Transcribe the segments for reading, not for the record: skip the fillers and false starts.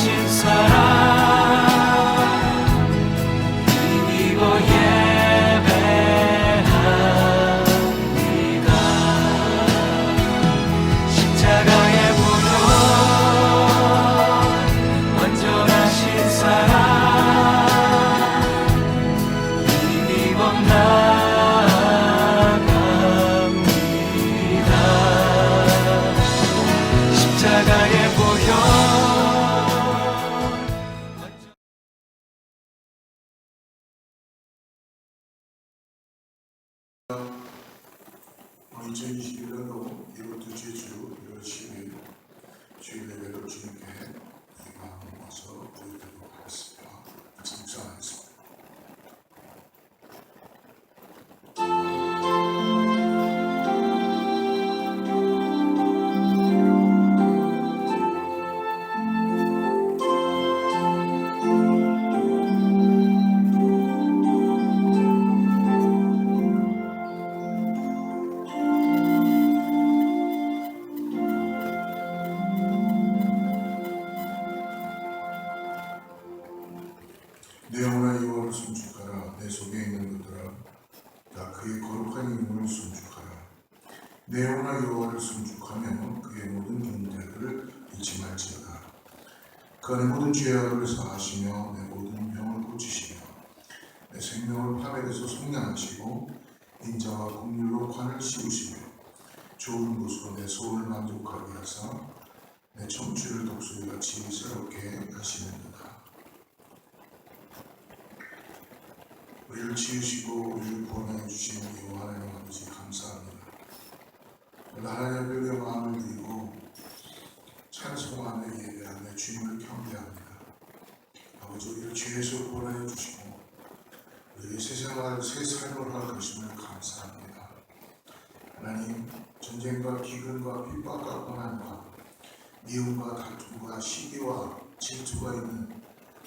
전능하신 사랑 힘입어 예배합니다. 십자가의 보혈 완전하신 사랑 힘입어 나아갑니다. 십자가의 보혈 오늘 2021년도 1월 둘째 주 1월 10일 주일 예배를 주님께 모아서 드리도록 하겠습니다. 같이 묵상하겠습니다. 내 영혼아 여호와를 송축하라. 내 속에 있는 것들아 다 그의 거룩한 이름을 송축하라. 내 영혼아 여호와를 송축하며 그의 모든 은혜를 잊지 말지어다. 그 안에 모든 죄악을 사하시며 내 모든 병을 고치시며 내 생명을 파멸에서 속량하시고 인자와 공률로 관을 씌우시며 좋은 곳으로 내 소원을 만족하게 하사 내 청취를 독수리같이 새롭게 하시는도다. 우리를 지으시고 우리를 구원해 주신 여호와 하나님 아버지 감사합니다. 오늘 하나님 앞에 우리의 마음을 드리고 찬송하며 예배하며 주님을 경배합니다. 아버지 우리를 죄에서 구원해 주시고 우리의 새 생활, 새 삶을 허락하심을 감사합니다. 하나님 전쟁과 기근과 핍박과 고난과 미움과 다툼과 시기와 질투가 있는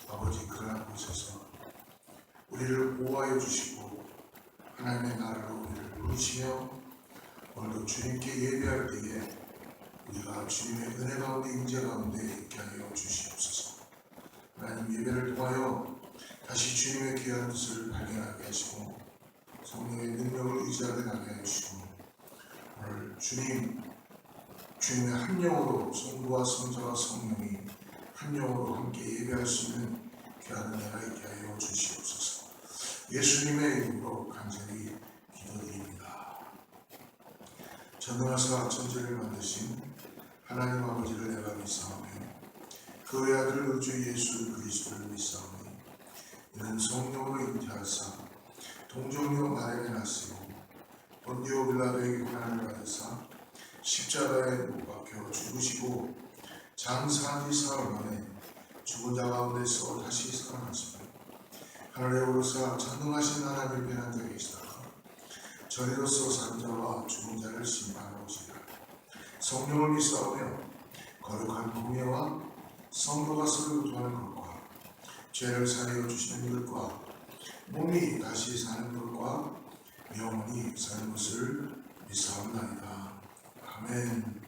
아버지 그러한 곳에서 우리를 보호하여 주시고 하나님의 나라로 우리를 부르시며 오늘도 주님께 예배할 때에 우리가 주님의 은혜 가운데 임재 가운데 있게 하여 주시옵소서. 하나님 예배를 통하여 다시 주님의 귀한 뜻을 발견하게 하시고 성령의 능력을 의지하게 하게 하시고 오늘 주님의 한 영으로 성부와 성자와 성령이 한 영으로 함께 예배할 수 있는 귀한 은혜가 있게 하여 주시옵소서. 예수님의 이름으로 간절히 기도드립니다. 전능하사 천지를 만드신 하나님 아버지를 내가 믿사오며 그 외아들 우리 주 예수 그리스도를 믿사오니 이는 성령으로 잉태하사 동정녀 마리아에 나시고 본디오 빌라도에게 고난을 받으사 십자가에 못 박혀 죽으시고 장사한 지 사흘 만에 죽은 자 가운데서 다시 살아나시며 하늘에 오르사 전능하신 하나님을 변한 자 계시다가 저리로서 산 자와 죽은 자를 심판하러 오시리라. 성령을 믿사오며 거룩한 공예와 성도가 서로 교통하는 것과 죄를 사하여 주시는 것과 몸이 다시 사는 것과 영원히 사는 것을 믿사옵나이다. 아멘.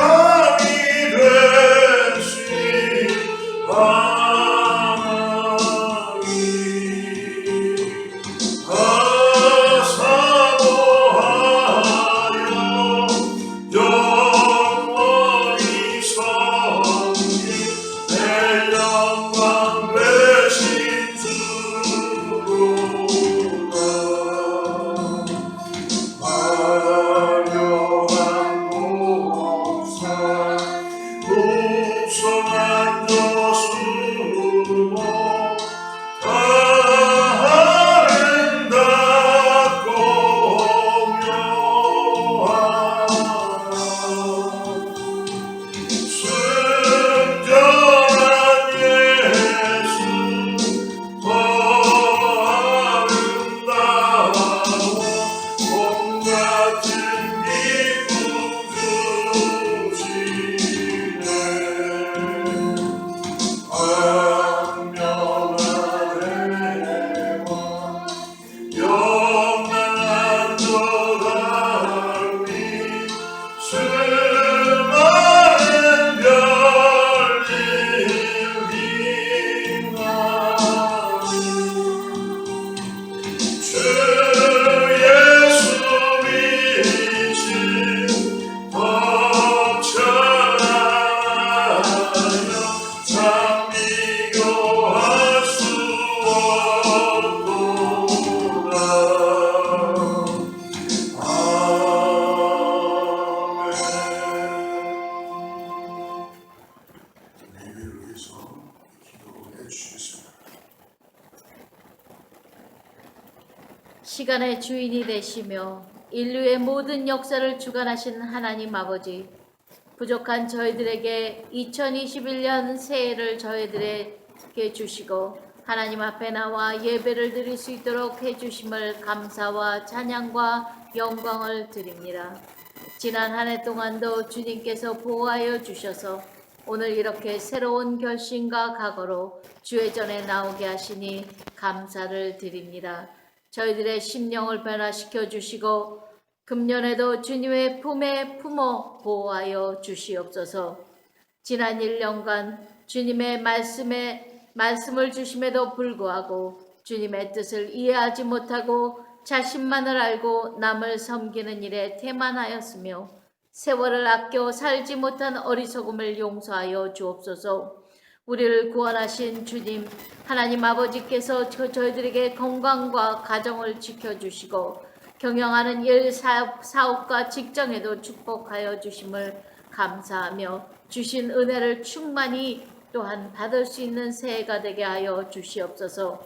사랑이 되신 만족함이 수많은 별들이나니 주 예수 믿지 벅찬하여 참 비교할 수 없도다. 아멘. 예배를 위해서 기도해 주시겠습니다. 시간의 주인이 되시며 인류의 모든 역사를 주관하신 하나님 아버지, 부족한 저희들에게 2021년 새해를 저희들에게 주시고 하나님 앞에 나와 예배를 드릴 수 있도록 해주심을 감사와 찬양과 영광을 드립니다. 지난 한 해 동안도 주님께서 보호하여 주셔서 오늘 이렇게 새로운 결심과 각오로 주의 전에 나오게 하시니 감사를 드립니다. 저희들의 심령을 변화시켜 주시고 금년에도 주님의 품에 품어 보호하여 주시옵소서. 지난 1년간 주님의 말씀을 주심에도 불구하고 주님의 뜻을 이해하지 못하고 자신만을 알고 남을 섬기는 일에 태만하였으며 세월을 아껴 살지 못한 어리석음을 용서하여 주옵소서. 우리를 구원하신 주님 하나님 아버지께서 저희들에게 건강과 가정을 지켜주시고 경영하는 일, 사업과 직장에도 축복하여 주심을 감사하며 주신 은혜를 충만히 또한 받을 수 있는 새해가 되게 하여 주시옵소서.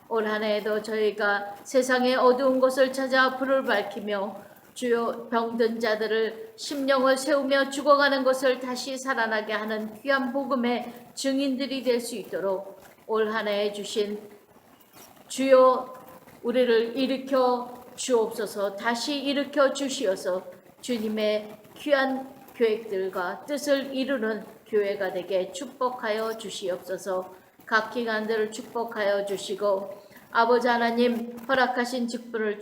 올 한 해에도 저희가 세상의 어두운 곳을 찾아 불을 밝히며 주요 병든 자들을 심령을 세우며 죽어가는 것을 다시 살아나게 하는 귀한 복음의 증인들이 될 수 있도록 올 한 해 주신 주여 우리를 일으켜 주옵소서. 다시 일으켜 주시어서 주님의 귀한 계획들과 뜻을 이루는 교회가 되게 축복하여 주시옵소서. 각 기관들을 축복하여 주시고 아버지 하나님 허락하신 직분을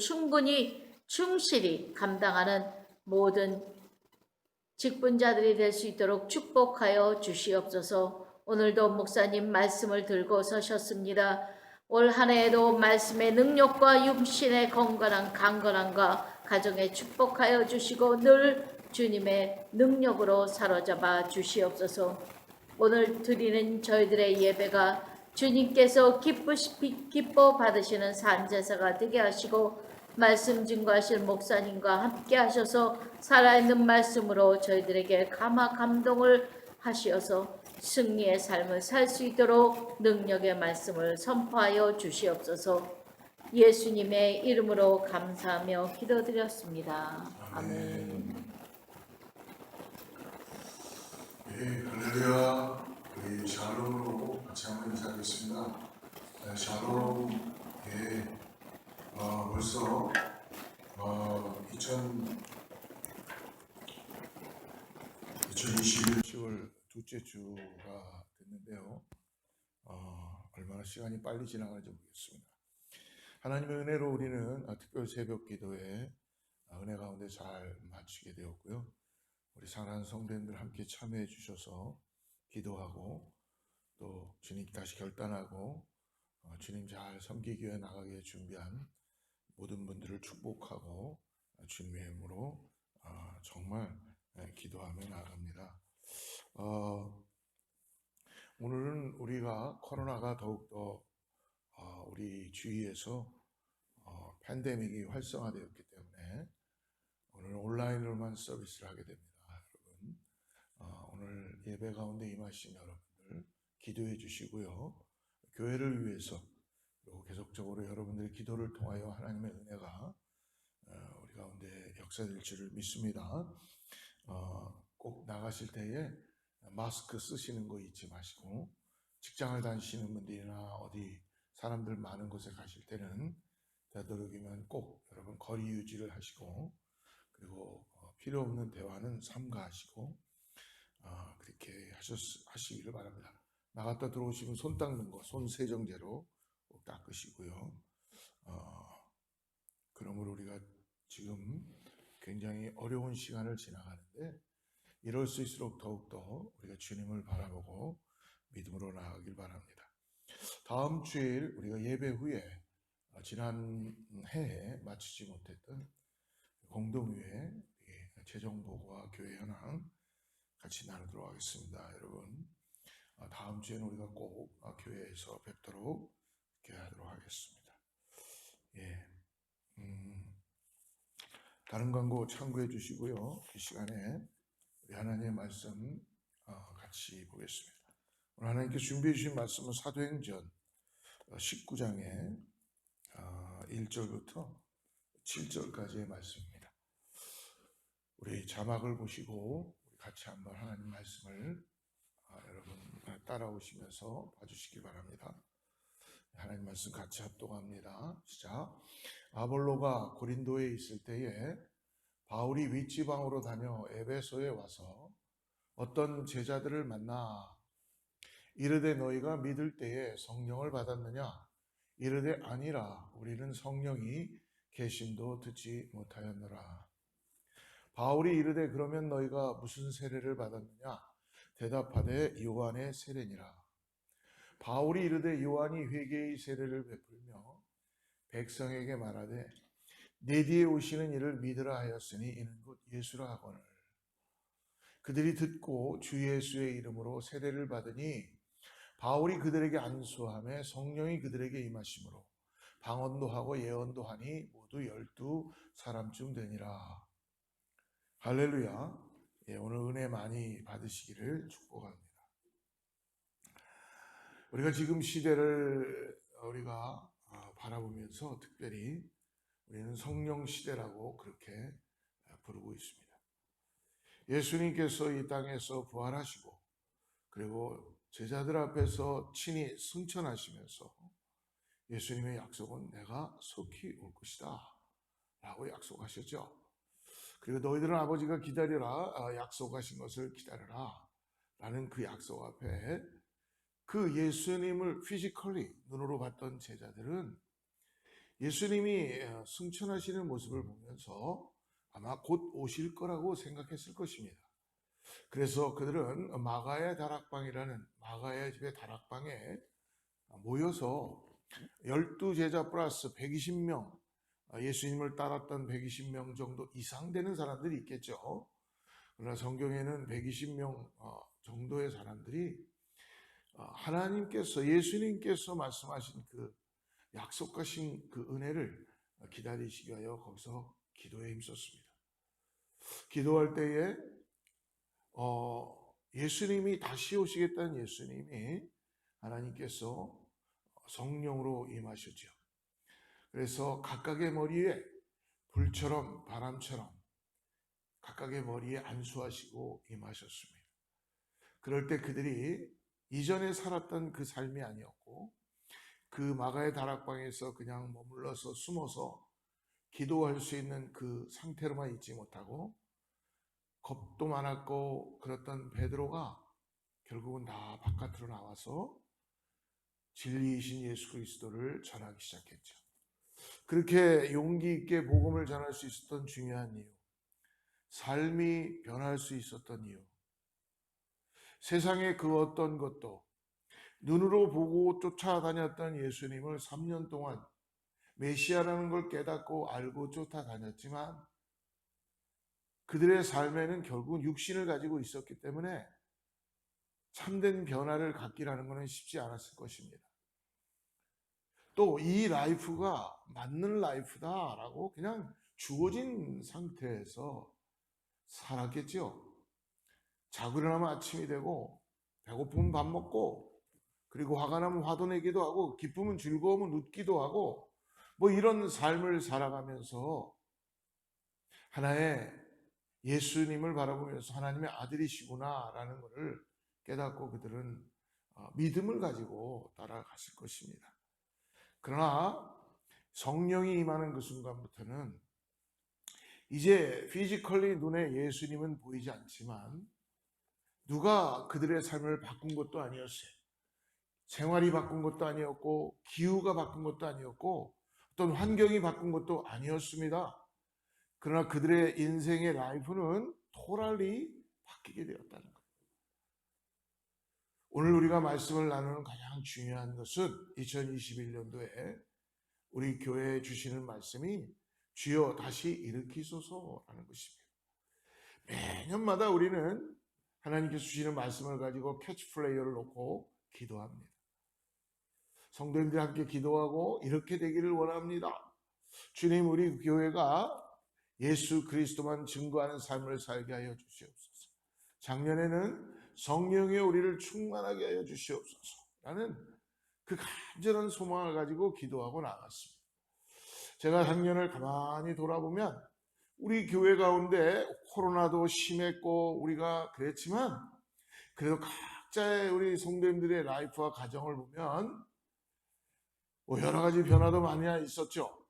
충실히 감당하는 모든 직분자들이 될 수 있도록 축복하여 주시옵소서. 오늘도 목사님 말씀을 들고 서셨습니다. 올 한 해에도 말씀의 능력과 육신의 강건함과 가정에 축복하여 주시고 늘 주님의 능력으로 사로잡아 주시옵소서. 오늘 드리는 저희들의 예배가 주님께서 기뻐 받으시는 산제사가 되게 하시고 말씀 증거하실 목사님과 함께 하셔서 살아있는 말씀으로 저희들에게 감동을 하시어서 승리의 삶을 살 수 있도록 능력의 말씀을 선포하여 주시옵소서. 예수님의 이름으로 감사하며 기도드렸습니다. 아멘. 예, 할렐루야. 우리 샬롬으로 같이 한번 인사하겠습니다. 네, 샬롬. 예, 벌써 2021년 10월 둘째 주가 됐는데요. 얼마나 시간이 빨리 지나가는지 모르겠습니다. 하나님의 은혜로 우리는 특별 새벽 기도에 은혜 가운데 잘 마치게 되었고요. 우리 사랑하는 성도님들 함께 참여해 주셔서 기도하고 또 주님 다시 결단하고 주님 잘 섬기기 위해 나가게 준비한 모든 분들을 축복하고 주님의 이름으로 정말 기도하며 나아갑니다. 오늘은 우리가 코로나가 더욱더 우리 주위에서 팬데믹이 활성화되었기 때문에 오늘 온라인으로만 서비스를 하게 됩니다. 여러분, 오늘 예배 가운데 임하신 여러분들 기도해 주시고요. 교회를 위해서 그리고 계속적으로 여러분들의 기도를 통하여 하나님의 은혜가 우리 가운데 역사될 줄을 믿습니다. 꼭 나가실 때에 마스크 쓰시는 거 잊지 마시고 직장을 다니시는 분들이나 어디 사람들 많은 곳에 가실 때는 되도록이면 꼭 여러분 거리 유지를 하시고 그리고 필요 없는 대화는 삼가하시고 그렇게 하시기를 바랍니다. 나갔다 들어오시면 손 닦는 거 손 세정제로 꼭 닦으시고요. 우리가 지금 굉장히 어려운 시간을 지나가는데 이럴 수 있을수록 더욱더 우리가 주님을 바라보고 믿음으로 나아가길 바랍니다. 다음 주일 우리가 예배 후에 지난 해에 마치지 못했던 공동회의 재정보고와 교회 현황 같이 나누도록 하겠습니다. 여러분, 다음 주에는 우리가 꼭 교회에서 뵙도록 이렇게 하도록 하겠습니다. 예, 다른 광고 참고해 주시고요. 이 시간에 우리 하나님의 말씀 같이 보겠습니다. 오늘 하나님께서 준비해 주신 말씀은 사도행전 19장의 1절부터 7절까지의 말씀입니다. 우리 자막을 보시고 같이 한번 하나님 말씀을 여러분 따라오시면서 봐주시기 바랍니다. 하나님 말씀 같이 합독합니다. 시작. 아볼로가 고린도에 있을 때에 바울이 윗지방으로 다녀 에베소에 와서 어떤 제자들을 만나 이르되 너희가 믿을 때에 성령을 받았느냐? 이르되 아니라 우리는 성령이 계심도 듣지 못하였노라. 바울이 이르되 그러면 너희가 무슨 세례를 받았느냐? 대답하되 요한의 세례니라. 바울이 이르되 요한이 회개의 세례를 베풀며 백성에게 말하되 내 뒤에 오시는 이를 믿으라 하였으니 이는 곧 예수라 하거늘. 그들이 듣고 주 예수의 이름으로 세례를 받으니 바울이 그들에게 안수하며 성령이 그들에게 임하심으로 방언도 하고 예언도 하니 모두 12사람쯤 되니라. 할렐루야. 예, 오늘 은혜 많이 받으시기를 축복합니다. 우리가 지금 시대를 우리가 바라보면서 특별히 우리는 성령 시대라고 그렇게 부르고 있습니다. 예수님께서 이 땅에서 부활하시고 그리고 제자들 앞에서 친히 승천하시면서 예수님의 약속은 내가 속히 올 것이다 라고 약속하셨죠. 그리고 너희들은 아버지가 기다리라, 약속하신 것을 기다려라 라는 그 약속 앞에 그 예수님을 피지컬리 눈으로 봤던 제자들은 예수님이 승천하시는 모습을 보면서 아마 곧 오실 거라고 생각했을 것입니다. 그래서 그들은 마가의 다락방이라는 마가의 집의 다락방에 모여서 12제자 플러스 120명, 예수님을 따랐던 120명 정도 이상 되는 사람들이 있겠죠. 그러나 성경에는 120명 정도의 사람들이 하나님께서, 예수님께서 말씀하신 그 약속하신 그 은혜를 기다리시기 위하여 거기서 기도에 힘썼습니다. 기도할 때에 예수님이 다시 오시겠다는 예수님이 하나님께서 성령으로 임하셨죠. 그래서 각각의 머리에 불처럼 바람처럼 각각의 머리에 안수하시고 임하셨습니다. 그럴 때 그들이 이전에 살았던 그 삶이 아니었고 그 마가의 다락방에서 그냥 머물러서 숨어서 기도할 수 있는 그 상태로만 있지 못하고 겁도 많았고 그랬던 베드로가 결국은 다 바깥으로 나와서 진리이신 예수 그리스도를 전하기 시작했죠. 그렇게 용기 있게 복음을 전할 수 있었던 중요한 이유, 삶이 변할 수 있었던 이유, 세상의 그 어떤 것도 눈으로 보고 쫓아다녔던 예수님을 3년 동안 메시아라는 걸 깨닫고 알고 쫓아다녔지만 그들의 삶에는 결국은 육신을 가지고 있었기 때문에 참된 변화를 갖기라는 것은 쉽지 않았을 것입니다. 또 이 라이프가 맞는 라이프다라고 그냥 주어진 상태에서 살았겠죠. 자고 일어나면 아침이 되고 배고프면 밥 먹고 그리고 화가 나면 화도 내기도 하고 기쁘면 즐거우면 웃기도 하고 뭐 이런 삶을 살아가면서 하나의 예수님을 바라보면서 하나님의 아들이시구나라는 것을 깨닫고 그들은 믿음을 가지고 따라갔을 것입니다. 그러나 성령이 임하는 그 순간부터는 이제 피지컬리 눈에 예수님은 보이지 않지만 누가 그들의 삶을 바꾼 것도 아니었어요. 생활이 바꾼 것도 아니었고 기후가 바꾼 것도 아니었고 어떤 환경이 바꾼 것도 아니었습니다. 그러나 그들의 인생의 라이프는 토탈리 바뀌게 되었다는 거예요. 오늘 우리가 말씀을 나누는 가장 중요한 것은 2021년도에 우리 교회에 주시는 말씀이 주여 다시 일으키소서라는 것입니다. 매년마다 우리는 하나님께서 주시는 말씀을 가지고 캐치플레이어를 놓고 기도합니다. 성도님들이 함께 기도하고 이렇게 되기를 원합니다. 주님, 우리 교회가 예수 그리스도만 증거하는 삶을 살게 하여 주시옵소서. 작년에는 성령의 우리를 충만하게 하여 주시옵소서 라는 그 간절한 소망을 가지고 기도하고 나갔습니다. 제가 작년을 가만히 돌아보면 우리 교회 가운데 코로나도 심했고 우리가 그랬지만 그래도 각자의 우리 성도님들의 라이프와 가정을 보면 여러 가지 변화도 많이 있었죠.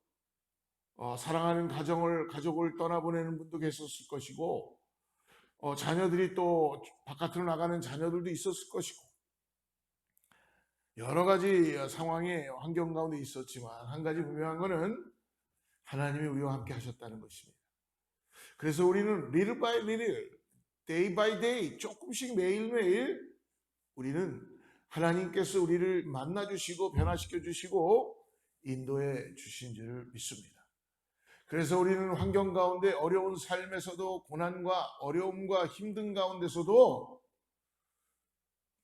사랑하는 가족을 떠나보내는 분도 계셨을 것이고 자녀들이 또 바깥으로 나가는 자녀들도 있었을 것이고 여러 가지 상황의 환경 가운데 있었지만 한 가지 분명한 것은 하나님이 우리와 함께 하셨다는 것입니다. 그래서 우리는 little by little, day by day, 조금씩 매일매일 우리는 하나님께서 우리를 만나주시고 변화시켜 주시고 인도해 주신 줄을 믿습니다. 그래서 우리는 환경 가운데 어려운 삶에서도 고난과 어려움과 힘든 가운데서도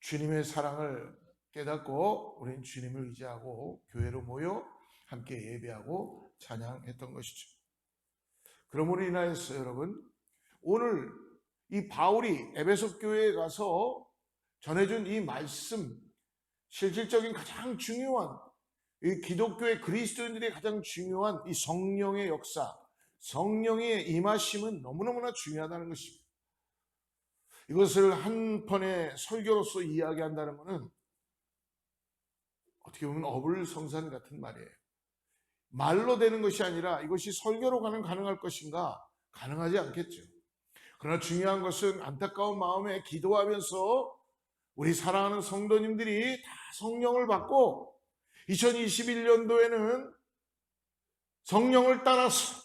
주님의 사랑을 깨닫고 우리는 주님을 의지하고 교회로 모여 함께 예배하고 찬양했던 것이죠. 그러므로 인하여서 여러분, 오늘 이 바울이 에베소 교회에 가서 전해준 이 말씀, 실질적인 가장 중요한 이 기독교의 그리스도인들의 가장 중요한 이 성령의 역사, 성령의 임하심은 너무너무나 중요하다는 것입니다. 이것을 한 편의 설교로서 이야기한다는 것은 어떻게 보면 어불성산 같은 말이에요. 말로 되는 것이 아니라 이것이 설교로 가능할 것인가? 가능하지 않겠죠. 그러나 중요한 것은 안타까운 마음에 기도하면서 우리 사랑하는 성도님들이 다 성령을 받고 2021년도에는 성령을 따라서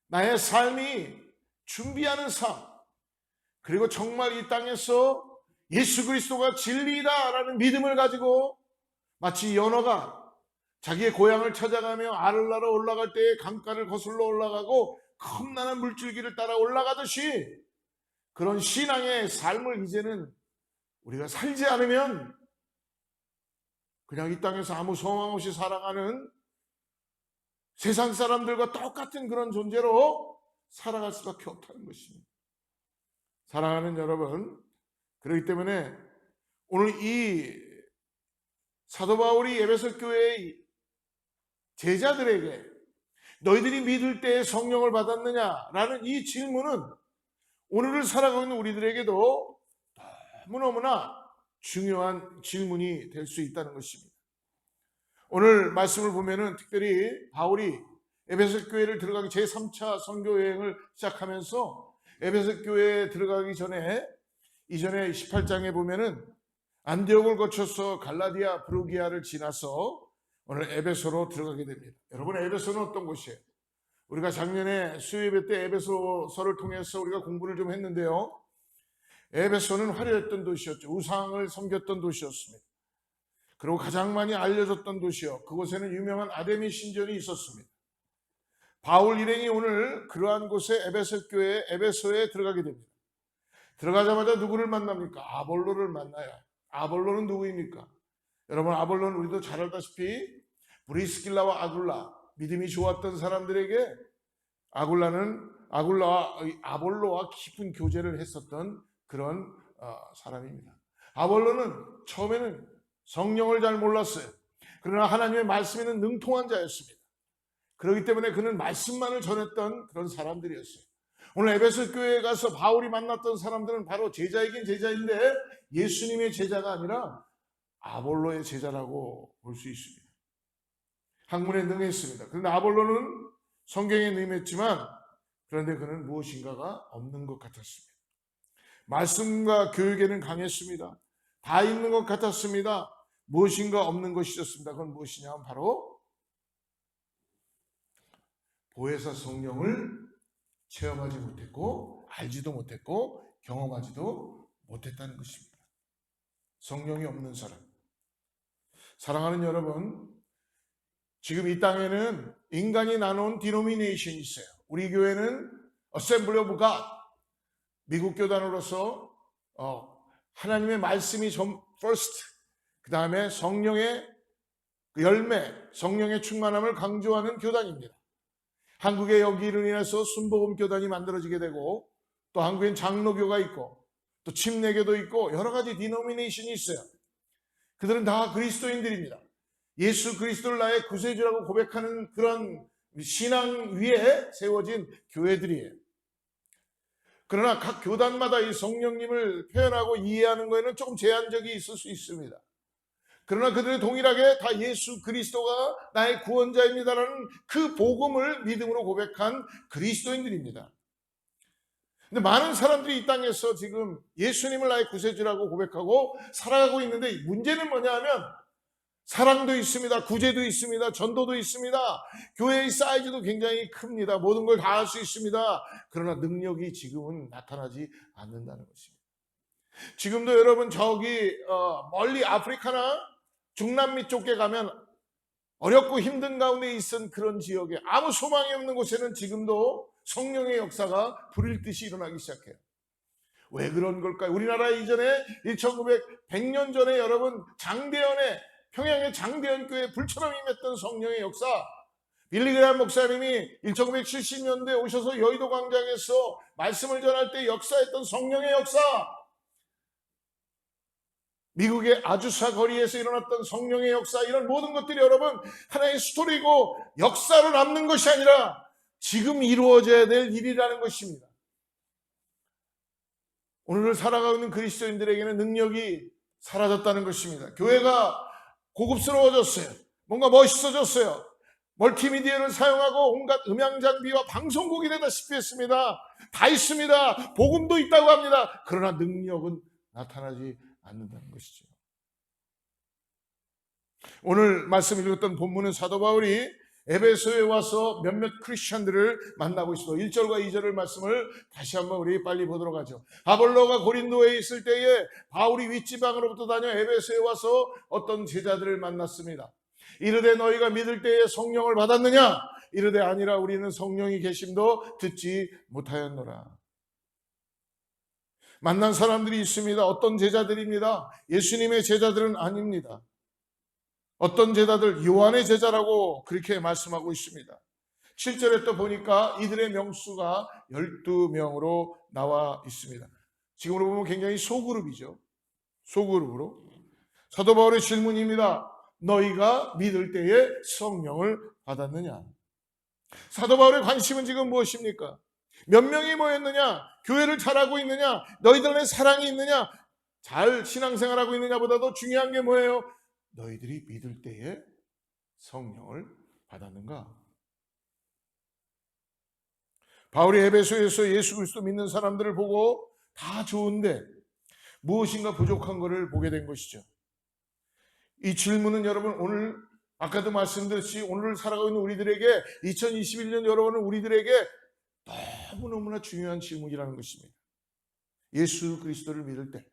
나의 삶이 준비하는 삶, 그리고 정말 이 땅에서 예수 그리스도가 진리다라는 믿음을 가지고 마치 연어가 자기의 고향을 찾아가며 알을 날아 올라갈 때에 강가를 거슬러 올라가고 험난한 물줄기를 따라 올라가듯이 그런 신앙의 삶을 이제는 우리가 살지 않으면 그냥 이 땅에서 아무 소망 없이 살아가는 세상 사람들과 똑같은 그런 존재로 살아갈 수밖에 없다는 것입니다. 사랑하는 여러분, 그렇기 때문에 오늘 이 사도 바울이 에베소 교회의 제자들에게 너희들이 믿을 때에 성령을 받았느냐라는 이 질문은 오늘을 살아가고 있는 우리들에게도 너무너무나 중요한 질문이 될 수 있다는 것입니다. 오늘 말씀을 보면은 특별히 바울이 에베소 교회를 들어가기 제3차 선교 여행을 시작하면서 에베소 교회에 들어가기 전에 이전에 18장에 보면은 안디옥을 거쳐서 갈라디아 브루기아를 지나서 오늘 에베소로 들어가게 됩니다. 여러분, 에베소는 어떤 곳이에요? 우리가 작년에 수요예배 때 에베소서를 통해서 우리가 공부를 좀 했는데요. 에베소는 화려했던 도시였죠. 우상을 섬겼던 도시였습니다. 그리고 가장 많이 알려졌던 도시요. 그곳에는 유명한 아데미 신전이 있었습니다. 바울 일행이 오늘 그러한 곳에 에베소 교회 에베소에 들어가게 됩니다. 들어가자마자 누구를 만납니까? 아볼로를 만나요. 아볼로는 누구입니까? 여러분, 아볼로는 우리도 잘 알다시피 브리스길라와 아굴라, 믿음이 좋았던 사람들에게 아볼로와 깊은 교제를 했었던 그런 사람입니다. 아볼로는 처음에는 성령을 잘 몰랐어요. 그러나 하나님의 말씀에는 능통한 자였습니다. 그렇기 때문에 그는 말씀만을 전했던 그런 사람들이었어요. 오늘 에베소 교회에 가서 바울이 만났던 사람들은 바로 제자이긴 제자인데 예수님의 제자가 아니라 아볼로의 제자라고 볼 수 있습니다. 학문에 능했습니다. 그런데 아볼로는 성경에 능했지만 그런데 그는 무엇인가가 없는 것 같았습니다. 말씀과 교육에는 강했습니다. 다 있는 것 같았습니다. 무엇인가 없는 것이 있었습니다. 그건 무엇이냐면 바로 보혜사 성령을 체험하지 못했고 알지도 못했고 경험하지도 못했다는 것입니다. 성령이 없는 사람. 사랑하는 여러분, 지금 이 땅에는 인간이 나눈 디노미네이션이 있어요. 우리 교회는 Assembly of God, 미국 교단으로서 하나님의 말씀이 first, 그 다음에 성령의 열매, 성령의 충만함을 강조하는 교단입니다. 한국에 여기로 인해서 순복음 교단이 만들어지게 되고, 또 한국엔 장로교가 있고, 또 침례교도 있고, 여러 가지 디노미네이션이 있어요. 그들은 다 그리스도인들입니다. 예수 그리스도를 나의 구세주라고 고백하는 그런 신앙 위에 세워진 교회들이에요. 그러나 각 교단마다 이 성령님을 표현하고 이해하는 것에는 조금 제한적이 있을 수 있습니다. 그러나 그들은 동일하게 다 예수 그리스도가 나의 구원자입니다라는 그 복음을 믿음으로 고백한 그리스도인들입니다. 근데 많은 사람들이 이 땅에서 지금 예수님을 나의 구세주라고 고백하고 살아가고 있는데, 문제는 뭐냐 하면 사랑도 있습니다. 구제도 있습니다. 전도도 있습니다. 교회의 사이즈도 굉장히 큽니다. 모든 걸 다 할 수 있습니다. 그러나 능력이 지금은 나타나지 않는다는 것입니다. 지금도 여러분 저기 멀리 아프리카나 중남미 쪽에 가면 어렵고 힘든 가운데 있은 그런 지역에 아무 소망이 없는 곳에는 지금도 성령의 역사가 불일 듯이 일어나기 시작해요. 왜 그런 걸까요? 우리나라에 이전에 100년 전에 여러분 장대현의 평양의 장대현 교회 불처럼 임했던 성령의 역사, 빌리그레함 목사님이 1970년대에 오셔서 여의도 광장에서 말씀을 전할 때 역사했던 성령의 역사, 미국의 아주사 거리에서 일어났던 성령의 역사, 이런 모든 것들이 여러분 하나의 스토리고 역사로 남는 것이 아니라 지금 이루어져야 될 일이라는 것입니다. 오늘을 살아가고 있는 그리스도인들에게는 능력이 사라졌다는 것입니다. 교회가 고급스러워졌어요. 뭔가 멋있어졌어요. 멀티미디어를 사용하고 온갖 음향 장비와 방송국이 되다시피 했습니다. 다 있습니다. 복음도 있다고 합니다. 그러나 능력은 나타나지 않는다는 것이죠. 오늘 말씀 읽었던 본문은 사도 바울이 에베소에 와서 몇몇 크리스천들을 만나고 있습니다. 1절과 2절의 말씀을 다시 한번 우리 빨리 보도록 하죠. 아볼로가 고린도에 있을 때에 바울이 윗지방으로부터 다녀 에베소에 와서 어떤 제자들을 만났습니다. 이르되 너희가 믿을 때에 성령을 받았느냐? 이르되 아니라 우리는 성령이 계심도 듣지 못하였노라. 만난 사람들이 있습니다. 어떤 제자들입니다. 예수님의 제자들은 아닙니다. 어떤 제자들, 요한의 제자라고 그렇게 말씀하고 있습니다. 7절에 또 보니까 이들의 명수가 12명으로 나와 있습니다. 지금으로 보면 굉장히 소그룹이죠. 소그룹으로. 사도 바울의 질문입니다. 너희가 믿을 때에 성령을 받았느냐? 사도 바울의 관심은 지금 무엇입니까? 몇 명이 모였느냐? 교회를 잘하고 있느냐? 너희들 안에 사랑이 있느냐? 잘 신앙생활하고 있느냐보다도 중요한 게 뭐예요? 너희들이 믿을 때에 성령을 받았는가? 바울이 에베소에서 예수 그리스도 믿는 사람들을 보고 다 좋은데 무엇인가 부족한 것을 보게 된 것이죠. 이 질문은 여러분 오늘 아까도 말씀드렸듯이 오늘 살아가고 있는 우리들에게 2021년 여러분은 우리들에게 너무너무나 중요한 질문이라는 것입니다. 예수 그리스도를 믿을 때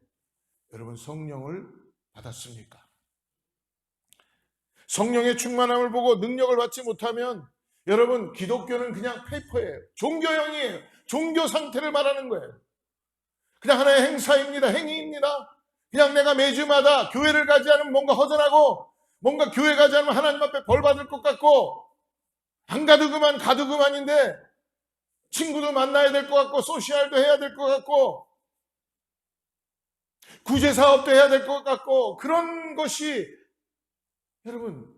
여러분 성령을 받았습니까? 성령의 충만함을 보고 능력을 받지 못하면 여러분 기독교는 그냥 페이퍼예요. 종교형이에요. 종교 상태를 말하는 거예요. 그냥 하나의 행사입니다. 행위입니다. 그냥 내가 매주마다 교회를 가지 않으면 뭔가 허전하고 뭔가 교회 가지 않으면 하나님 앞에 벌 받을 것 같고 안 가도 그만 가도 그만인데 친구도 만나야 될 것 같고 소시알도 해야 될 것 같고 구제사업도 해야 될 것 같고 그런 것이 여러분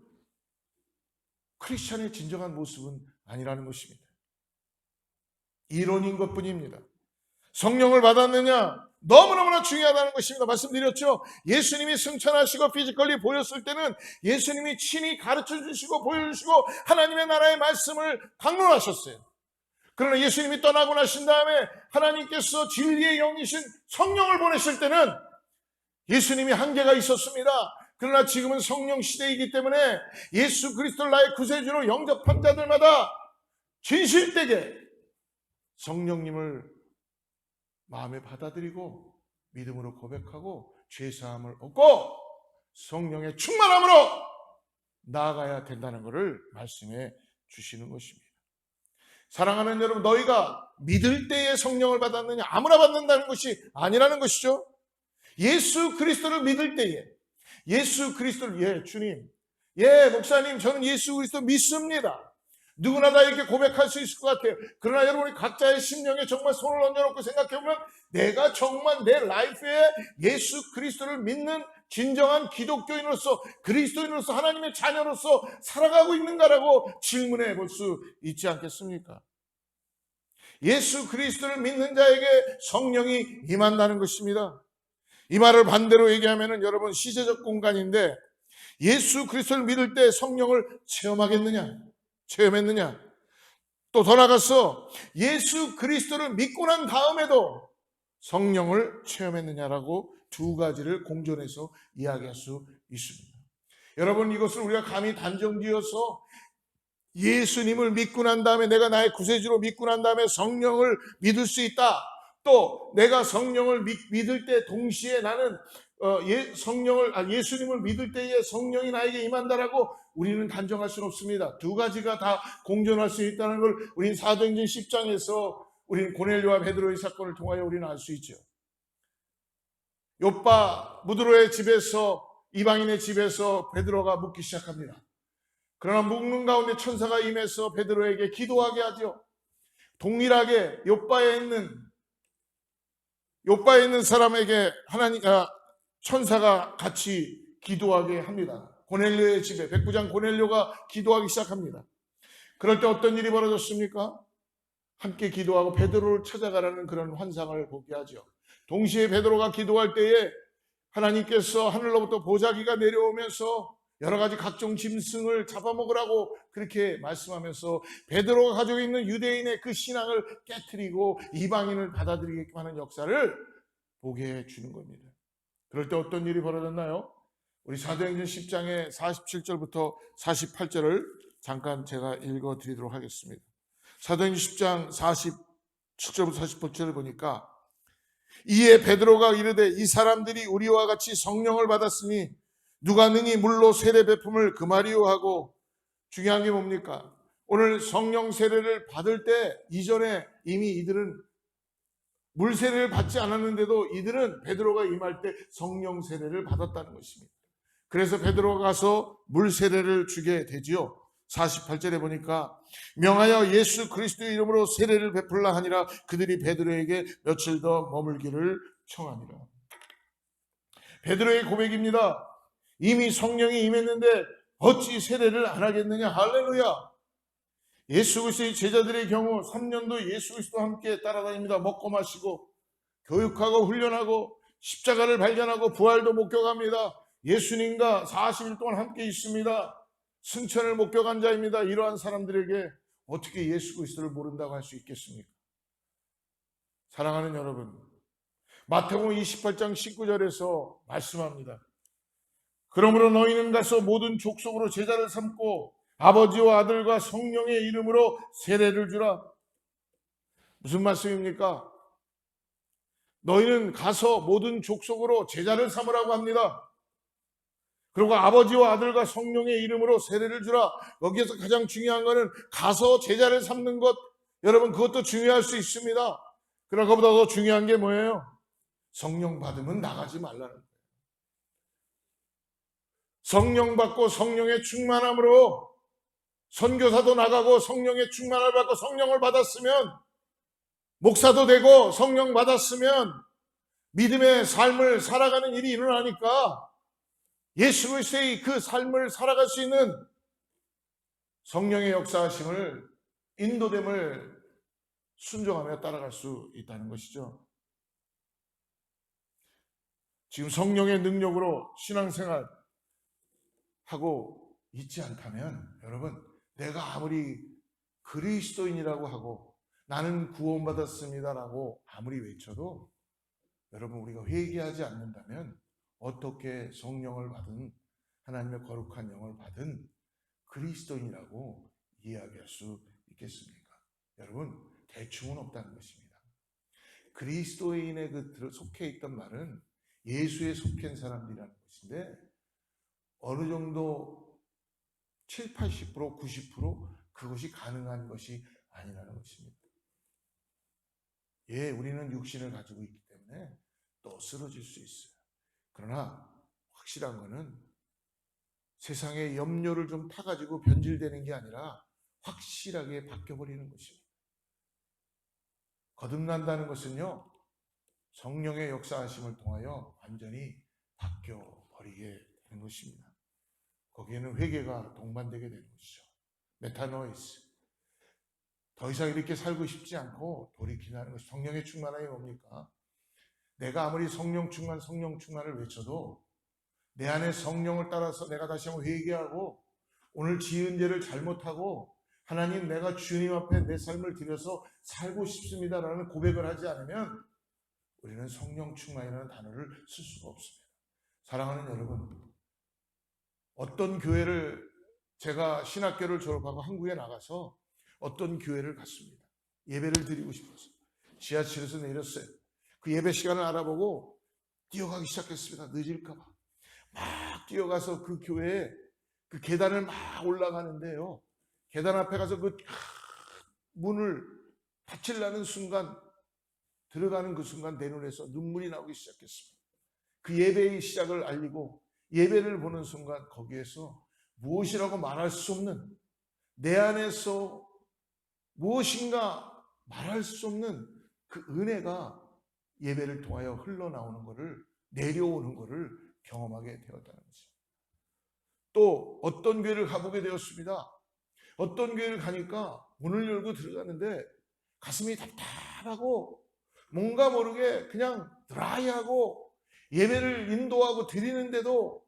크리스천의 진정한 모습은 아니라는 것입니다. 이론인 것뿐입니다. 성령을 받았느냐? 너무너무나 중요하다는 것입니다. 말씀드렸죠. 예수님이 승천하시고 피지컬리 보였을 때는 예수님이 친히 가르쳐 주시고 보여주시고 하나님의 나라의 말씀을 강론하셨어요. 그러나 예수님이 떠나고 나신 다음에 하나님께서 진리의 영이신 성령을 보내실 때는 예수님이 한계가 있었습니다. 그러나 지금은 성령 시대이기 때문에 예수 그리스도를 나의 구세주로 영접한 자들마다 진실되게 성령님을 마음에 받아들이고 믿음으로 고백하고 죄사함을 얻고 성령의 충만함으로 나아가야 된다는 것을 말씀해 주시는 것입니다. 사랑하는 여러분, 너희가 믿을 때에 성령을 받았느냐? 아무나 받는다는 것이 아니라는 것이죠. 예수 그리스도를 믿을 때에, 예수 그리스도를, 주님, 목사님, 저는 예수 그리스도 믿습니다. 누구나 다 이렇게 고백할 수 있을 것 같아요. 그러나 여러분이 각자의 심령에 정말 손을 얹어놓고 생각해보면 내가 정말 내 라이프에 예수 그리스도를 믿는 진정한 기독교인으로서, 그리스도인으로서, 하나님의 자녀로서 살아가고 있는가라고 질문해 볼 수 있지 않겠습니까? 예수 그리스도를 믿는 자에게 성령이 임한다는 것입니다. 이 말을 반대로 얘기하면 여러분, 시제적 공간인데, 예수 그리스도를 믿을 때 성령을 체험했느냐? 또 더 나아가서 예수 그리스도를 믿고 난 다음에도 성령을 체험했느냐라고 두 가지를 공존해서 이야기할 수 있습니다. 여러분, 이것을 우리가 감히 단정지어서 예수님을 믿고 난 다음에, 내가 나의 구세주로 믿고 난 다음에 성령을 믿을 수 있다. 또 내가 성령을 믿을 때 동시에 나는 예수님을 믿을 때에 성령이 나에게 임한다라고 우리는 단정할 수는 없습니다. 두 가지가 다 공존할 수 있다는 걸 우리는 사도행전 10장에서 우리는 고넬료와 베드로의 사건을 통하여 우리는 알 수 있죠. 욥바 무드로의 집에서, 이방인의 집에서 베드로가 묵기 시작합니다. 그러나 묵는 가운데 천사가 임해서 베드로에게 기도하게 하죠. 동일하게 욥바에 있는 사람에게 천사가 같이 기도하게 합니다. 고넬료의 집에, 백부장 고넬료가 기도하기 시작합니다. 그럴 때 어떤 일이 벌어졌습니까? 함께 기도하고 베드로를 찾아가라는 그런 환상을 보게 하죠. 동시에 베드로가 기도할 때에 하나님께서 하늘로부터 보자기가 내려오면서 여러 가지 각종 짐승을 잡아먹으라고 그렇게 말씀하면서 베드로가 가지고 있는 유대인의 그 신앙을 깨트리고 이방인을 받아들이게끔 하는 역사를 보게 해주는 겁니다. 그럴 때 어떤 일이 벌어졌나요? 우리 사도행전 10장의 47절부터 48절을 잠깐 제가 읽어드리도록 하겠습니다. 사도행전 10장 47절부터 48절을 보니까, 이에 베드로가 이르되 이 사람들이 우리와 같이 성령을 받았으니 누가 능히 물로 세례 베품을 금하리요 하고, 중요한 게 뭡니까? 오늘 성령 세례를 받을 때 이전에 이미 이들은 물 세례를 받지 않았는데도 이들은 베드로가 임할 때 성령 세례를 받았다는 것입니다. 그래서 베드로가 가서 물 세례를 주게 되지요. 48절에 보니까 명하여 예수 그리스도의 이름으로 세례를 베풀라 하니라. 그들이 베드로에게 며칠 더 머물기를 청하니라. 베드로의 고백입니다. 이미 성령이 임했는데 어찌 세례를 안 하겠느냐. 할렐루야. 예수 그리스도의 제자들의 경우 3년도 예수 그리스도와 함께 따라다닙니다. 먹고 마시고 교육하고 훈련하고 십자가를 발견하고 부활도 목격합니다. 예수님과 40일 동안 함께 있습니다. 승천을 목격한 자입니다. 이러한 사람들에게 어떻게 예수 그리스도를 모른다고 할 수 있겠습니까? 사랑하는 여러분, 마태복음 28장 19절에서 말씀합니다. 그러므로 너희는 가서 모든 족속으로 제자를 삼고 아버지와 아들과 성령의 이름으로 세례를 주라. 무슨 말씀입니까? 너희는 가서 모든 족속으로 제자를 삼으라고 합니다. 그리고 아버지와 아들과 성령의 이름으로 세례를 주라. 여기에서 가장 중요한 것은 가서 제자를 삼는 것, 여러분 그것도 중요할 수 있습니다. 그러나 그보다 더 중요한 게 뭐예요? 성령 받으면 나가지 말라는 거예요. 성령 받고 성령의 충만함으로 선교사도 나가고 성령의 충만함을 받고 성령을 받았으면, 목사도 되고 성령 받았으면 믿음의 삶을 살아가는 일이 일어나니까 예수 그리스도의 그 삶을 살아갈 수 있는 성령의 역사하심을, 인도됨을 순종하며 따라갈 수 있다는 것이죠. 지금 성령의 능력으로 신앙생활 하고 있지 않다면, 여러분, 내가 아무리 그리스도인이라고 하고 나는 구원받았습니다라고 아무리 외쳐도 여러분 우리가 회개하지 않는다면 어떻게 성령을 받은, 하나님의 거룩한 영을 받은 그리스도인이라고 이야기할 수 있겠습니까? 여러분, 대충은 없다는 것입니다. 그리스도인의 속해 있던 말은 예수에 속한 사람들이라는 것인데, 어느 정도 7, 80%, 90% 그것이 가능한 것이 아니라는 것입니다. 예, 우리는 육신을 가지고 있기 때문에 또 쓰러질 수 있어요. 그러나 확실한 것은 세상의 염려를 좀 타가지고 변질되는 게 아니라 확실하게 바뀌어버리는 것입니다. 거듭난다는 것은요, 성령의 역사하심을 통하여 완전히 바뀌어버리게 되는 것입니다. 거기에는 회개가 동반되게 되는 것이죠. 메타노이스. 더 이상 이렇게 살고 싶지 않고 돌이키는 것이 성령의 충만함이 뭡니까? 내가 아무리 성령 충만을 외쳐도 내 안에 성령을 따라서 내가 다시 한번 회개하고 오늘 지은 죄를 잘못하고 하나님, 내가 주님 앞에 내 삶을 드려서 살고 싶습니다라는 고백을 하지 않으면 우리는 성령 충만이라는 단어를 쓸 수가 없습니다. 사랑하는 여러분, 어떤 교회를, 제가 신학교를 졸업하고 한국에 나가서 어떤 교회를 갔습니다. 예배를 드리고 싶어서 지하철에서 내렸어요. 그 예배 시간을 알아보고 뛰어가기 시작했습니다. 늦을까 봐. 막 뛰어가서 그 교회에 그 계단을 막 올라가는데요, 계단 앞에 가서 그 문을 닫히려는 순간, 들어가는 그 순간 내 눈에서 눈물이 나오기 시작했습니다. 그 예배의 시작을 알리고 예배를 보는 순간 거기에서 무엇이라고 말할 수 없는, 내 안에서 무엇인가 말할 수 없는 그 은혜가 예배를 통하여 흘러나오는 것을, 내려오는 것을 경험하게 되었다는 것입니다. 또 어떤 교회를 가보게 되었습니다. 어떤 교회를 가니까 문을 열고 들어가는데 가슴이 답답하고 뭔가 모르게 그냥 드라이하고 예배를 인도하고 드리는데도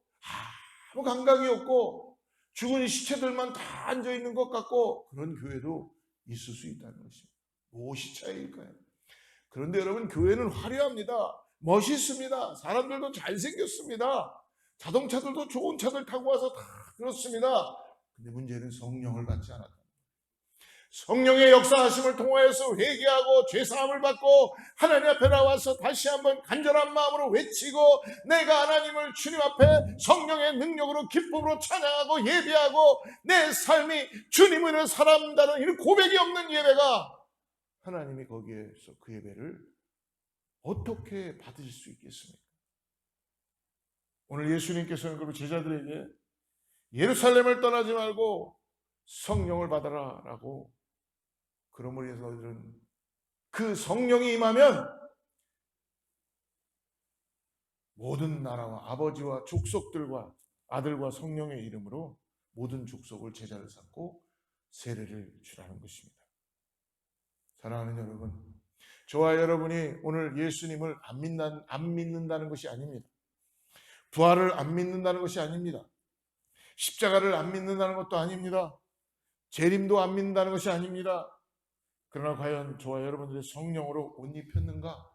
아무 감각이 없고 죽은 시체들만 다 앉아있는 것 같고, 그런 교회도 있을 수 있다는 것입니다. 무엇이 차이일까요? 그런데 여러분, 교회는 화려합니다. 멋있습니다. 사람들도 잘생겼습니다. 자동차들도 좋은 차들 타고 와서 다 그렇습니다. 근데 문제는 성령을 받지 않았다. 성령의 역사하심을 통하여서 회개하고 죄사함을 받고 하나님 앞에 나와서 다시 한번 간절한 마음으로 외치고 내가 하나님을 주님 앞에 성령의 능력으로 기쁨으로 찬양하고 예배하고 내 삶이 주님을 사랑한다는 이런 고백이 없는 예배가, 하나님이 거기에서 그 예배를 어떻게 받으실 수 있겠습니까? 오늘 예수님께서는 그 제자들에게 예루살렘을 떠나지 말고 성령을 받아라 라고, 그러므로 해서 너희들은 그 성령이 임하면 모든 나라와 아버지와 족속들과 아들과 성령의 이름으로 모든 족속을 제자를 삼고 세례를 주라는 것입니다. 사랑하는 여러분, 저와 여러분이 오늘 예수님을 안 믿는다는 것이 아닙니다. 부활을 안 믿는다는 것이 아닙니다. 십자가를 안 믿는다는 것도 아닙니다. 재림도 안 믿는다는 것이 아닙니다. 그러나 과연 저와 여러분들의 성령으로 옷 입혔는가?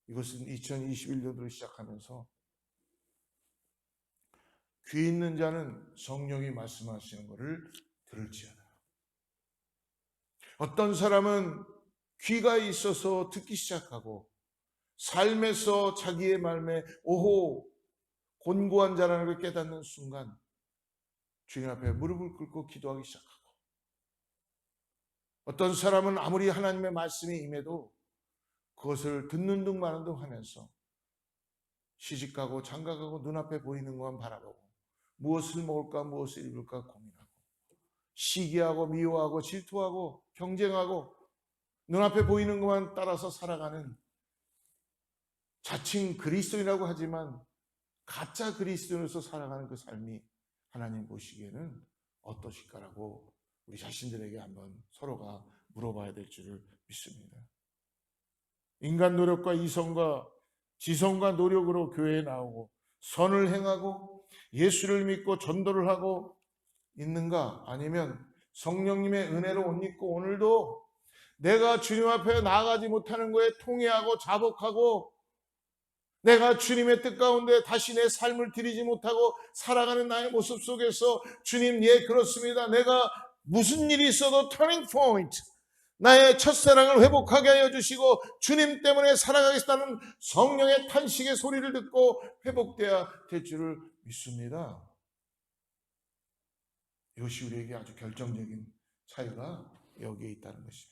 이것은 2021년도를 시작하면서 귀 있는 자는 성령이 말씀하시는 것을 들을지어다. 어떤 사람은 귀가 있어서 듣기 시작하고 삶에서 자기의 말에 오호 곤고한 자라는 걸 깨닫는 순간 주님 앞에 무릎을 꿇고 기도하기 시작하고, 어떤 사람은 아무리 하나님의 말씀이 임해도 그것을 듣는 둥 마는 둥 하면서 시집가고 장가가고 눈앞에 보이는 것만 바라보고 무엇을 먹을까 무엇을 입을까 고민하고 시기하고 미워하고 질투하고 경쟁하고 눈앞에 보이는 것만 따라서 살아가는 자칭 그리스도인이라고 하지만 가짜 그리스도인으로서 살아가는 그 삶이 하나님 보시기에는 어떠실까라고 우리 자신들에게 한번 서로가 물어봐야 될 줄을 믿습니다. 인간 노력과 이성과 지성과 노력으로 교회에 나오고 선을 행하고 예수를 믿고 전도를 하고 있는가? 아니면 성령님의 은혜로 옷 입고 오늘도 내가 주님 앞에 나아가지 못하는 거에 통회하고 자복하고 내가 주님의 뜻 가운데 다시 내 삶을 드리지 못하고 살아가는 나의 모습 속에서 주님, 예, 그렇습니다. 내가 무슨 일이 있어도 터닝 포인트, 나의 첫사랑을 회복하게 하여 주시고 주님 때문에 살아가겠다는 성령의 탄식의 소리를 듣고 회복되어야 될 줄을 믿습니다. 이것이 우리에게 아주 결정적인 차이가 여기에 있다는 것입니다.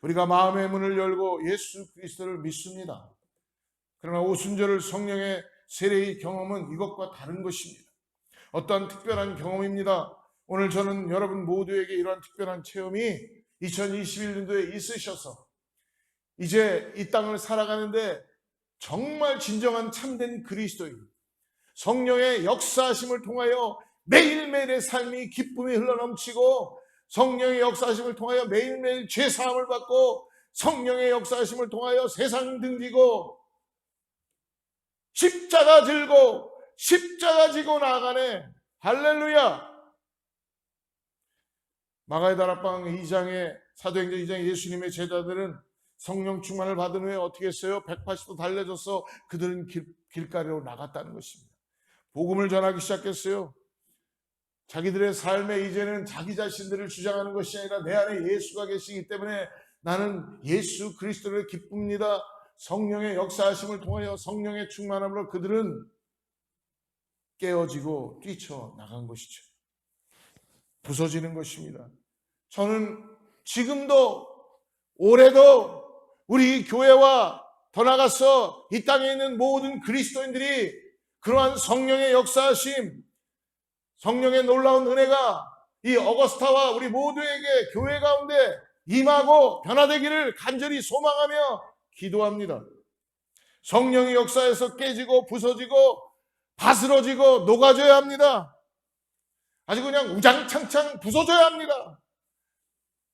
우리가 마음의 문을 열고 예수 그리스도를 믿습니다. 그러나 오순절 성령의 세례의 경험은 이것과 다른 것입니다. 어떠한 특별한 경험입니다. 오늘 저는 여러분 모두에게 이러한 특별한 체험이 2021년도에 있으셔서 이제 이 땅을 살아가는데 정말 진정한 참된 그리스도인 성령의 역사하심을 통하여 매일매일의 삶이 기쁨이 흘러넘치고 성령의 역사하심을 통하여 매일매일 죄사함을 받고 성령의 역사하심을 통하여 세상 등지고 십자가 들고 십자가 지고 나아가네. 할렐루야. 마가의 다락방 2장에 사도행전 2장 예수님의 제자들은 성령 충만을 받은 후에 어떻게 했어요? 180도 달려져서 그들은 길가리로 나갔다는 것입니다. 복음을 전하기 시작했어요. 자기들의 삶에 이제는 자기 자신들을 주장하는 것이 아니라 내 안에 예수가 계시기 때문에 나는 예수 그리스도를 기쁩니다. 성령의 역사하심을 통하여 성령의 충만함으로 그들은 깨어지고 뛰쳐나간 것이죠. 부서지는 것입니다. 저는 지금도 올해도 우리 교회와 더 나아가서 이 땅에 있는 모든 그리스도인들이 그러한 성령의 역사하심, 성령의 놀라운 은혜가 이 어거스타와 우리 모두에게 교회 가운데 임하고 변화되기를 간절히 소망하며 기도합니다. 성령의 역사에서 깨지고 부서지고 바스러지고 녹아져야 합니다. 아주 그냥 우장창창 부서져야 합니다.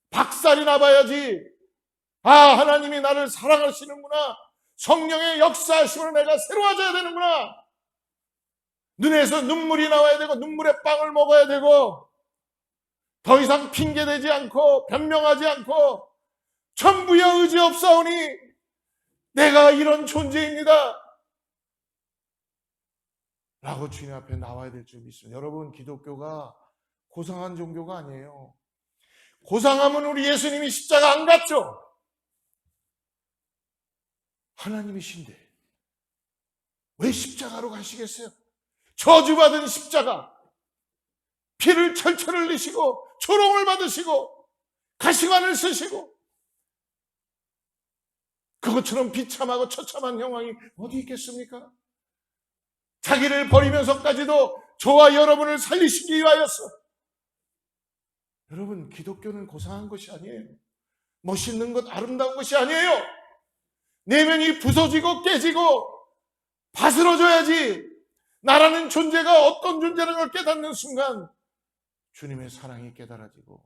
박살이 나봐야지 하나님이 나를 사랑하시는구나. 성령의 역사하심으로 내가 새로워져야 되는구나. 눈에서 눈물이 나와야 되고 눈물의 빵을 먹어야 되고 더 이상 핑계대지 않고 변명하지 않고 천부여 의지 없사오니 내가 이런 존재입니다 라고 주님 앞에 나와야 될 줄 믿습니다. 여러분, 기독교가 고상한 종교가 아니에요. 고상하면 우리 예수님이 십자가 안 갔죠. 하나님이신데 왜 십자가로 가시겠어요? 저주받은 십자가, 피를 철철 흘리시고 조롱을 받으시고 가시관을 쓰시고 그것처럼 비참하고 처참한 형황이 어디 있겠습니까? 자기를 버리면서까지도 저와 여러분을 살리시기 위하여서. 여러분, 기독교는 고상한 것이 아니에요. 멋있는 것, 아름다운 것이 아니에요. 내면이 부서지고 깨지고 바스러져야지 나라는 존재가 어떤 존재라는 걸 깨닫는 순간 주님의 사랑이 깨달아지고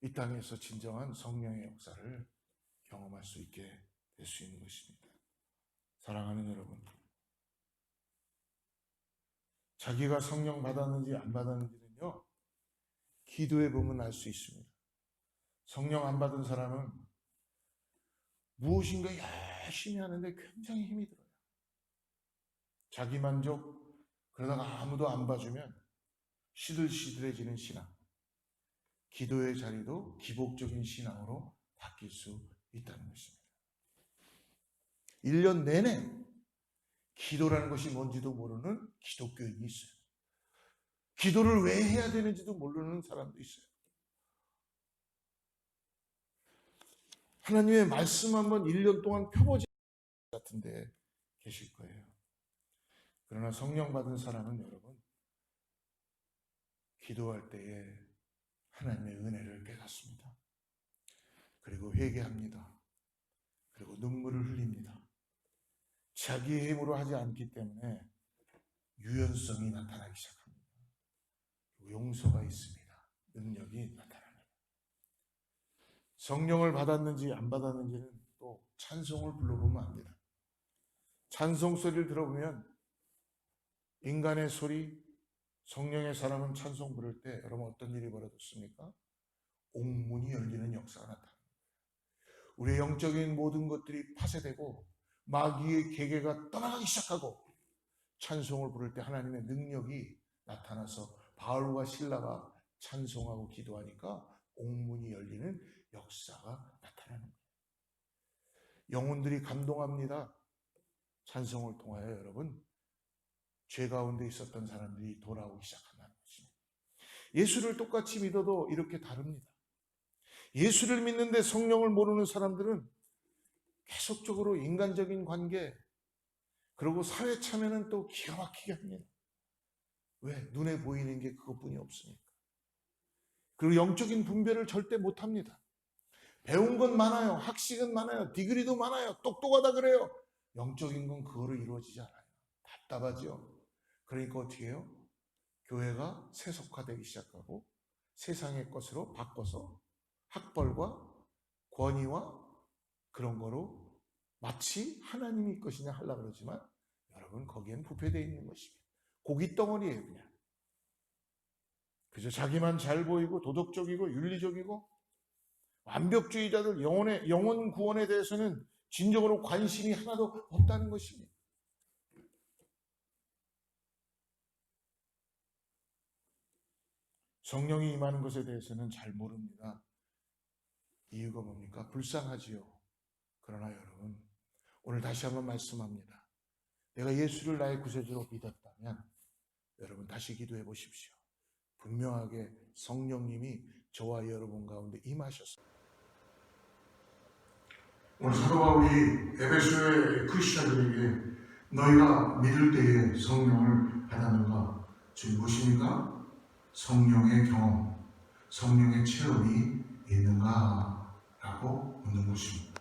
이 땅에서 진정한 성령의 역사를 경험할 수 있게 될 수 있는 것입니다. 사랑하는 여러분, 자기가 성령 받았는지 안 받았는지는요, 기도해 보면 알 수 있습니다. 성령 안 받은 사람은 무엇인가 열심히 하는데 굉장히 힘이 들어요. 자기 만족, 그러다가 아무도 안 봐주면 시들시들해지는 신앙, 기도의 자리도 기복적인 신앙으로 바뀔 수 있다는 것입니다. 1년 내내 기도라는 것이 뭔지도 모르는 기독교인이 있어요. 기도를 왜 해야 되는지도 모르는 사람도 있어요. 하나님의 말씀 한번 1년 동안 펴보지 같은데 계실 거예요. 그러나 성령 받은 사람은 여러분, 기도할 때에 하나님의 은혜를 깨닫습니다. 그리고 회개합니다. 그리고 눈물을 흘립니다. 자기의 힘으로 하지 않기 때문에 유연성이 나타나기 시작합니다. 용서가 있습니다. 능력이 나타납니다. 성령을 받았는지 안 받았는지는 또 찬송을 불러보면 압니다. 찬송 소리를 들어보면 인간의 소리, 성령의 사람은 찬송 부를 때 여러분 어떤 일이 벌어졌습니까? 옥문이 열리는 역사가 나타납니다. 우리의 영적인 모든 것들이 파쇄되고 마귀의 계계가 떠나가기 시작하고 찬송을 부를 때 하나님의 능력이 나타나서 바울과 실라가 찬송하고 기도하니까 옥문이 열리는 역사가 나타나는 거예요. 영혼들이 감동합니다. 찬송을 통하여 여러분, 죄 가운데 있었던 사람들이 돌아오기 시작한다는 것입니다. 예수를 똑같이 믿어도 이렇게 다릅니다. 예수를 믿는데 성령을 모르는 사람들은 계속적으로 인간적인 관계, 그리고 사회 참여는 또 기가 막히게 합니다. 왜? 눈에 보이는 게 그것뿐이 없으니까. 그리고 영적인 분별을 절대 못합니다. 배운 건 많아요. 학식은 많아요. 디그리도 많아요. 똑똑하다 그래요. 영적인 건 그거로 이루어지지 않아요. 답답하죠. 그러니까 어떻게 해요? 교회가 세속화되기 시작하고 세상의 것으로 바꿔서 학벌과 권위와 그런 거로 마치 하나님이 것이냐 하려고 그러지만 여러분, 거기엔 부패되어 있는 것입니다. 고깃덩어리예요. 그냥 그저 자기만 잘 보이고 도덕적이고 윤리적이고 완벽주의자들, 영혼 구원에 대해서는 진정으로 관심이 하나도 없다는 것입니다. 성령이 임하는 것에 대해서는 잘 모릅니다. 이유가 뭡니까? 불쌍하지요. 그러나 여러분, 오늘 다시 한번 말씀합니다. 내가 예수를 나의 구세주로 믿었다면 여러분 다시 기도해 보십시오. 분명하게 성령님이 저와 여러분 가운데 임하셨습니다. 오늘 사도 바울이 에베소의 크리스천들에게 너희가 믿을 때에 성령을 받았는가? 지금 무엇입니까? 성령의 경험, 성령의 체험이 있는가? 라고 묻는 것입니다.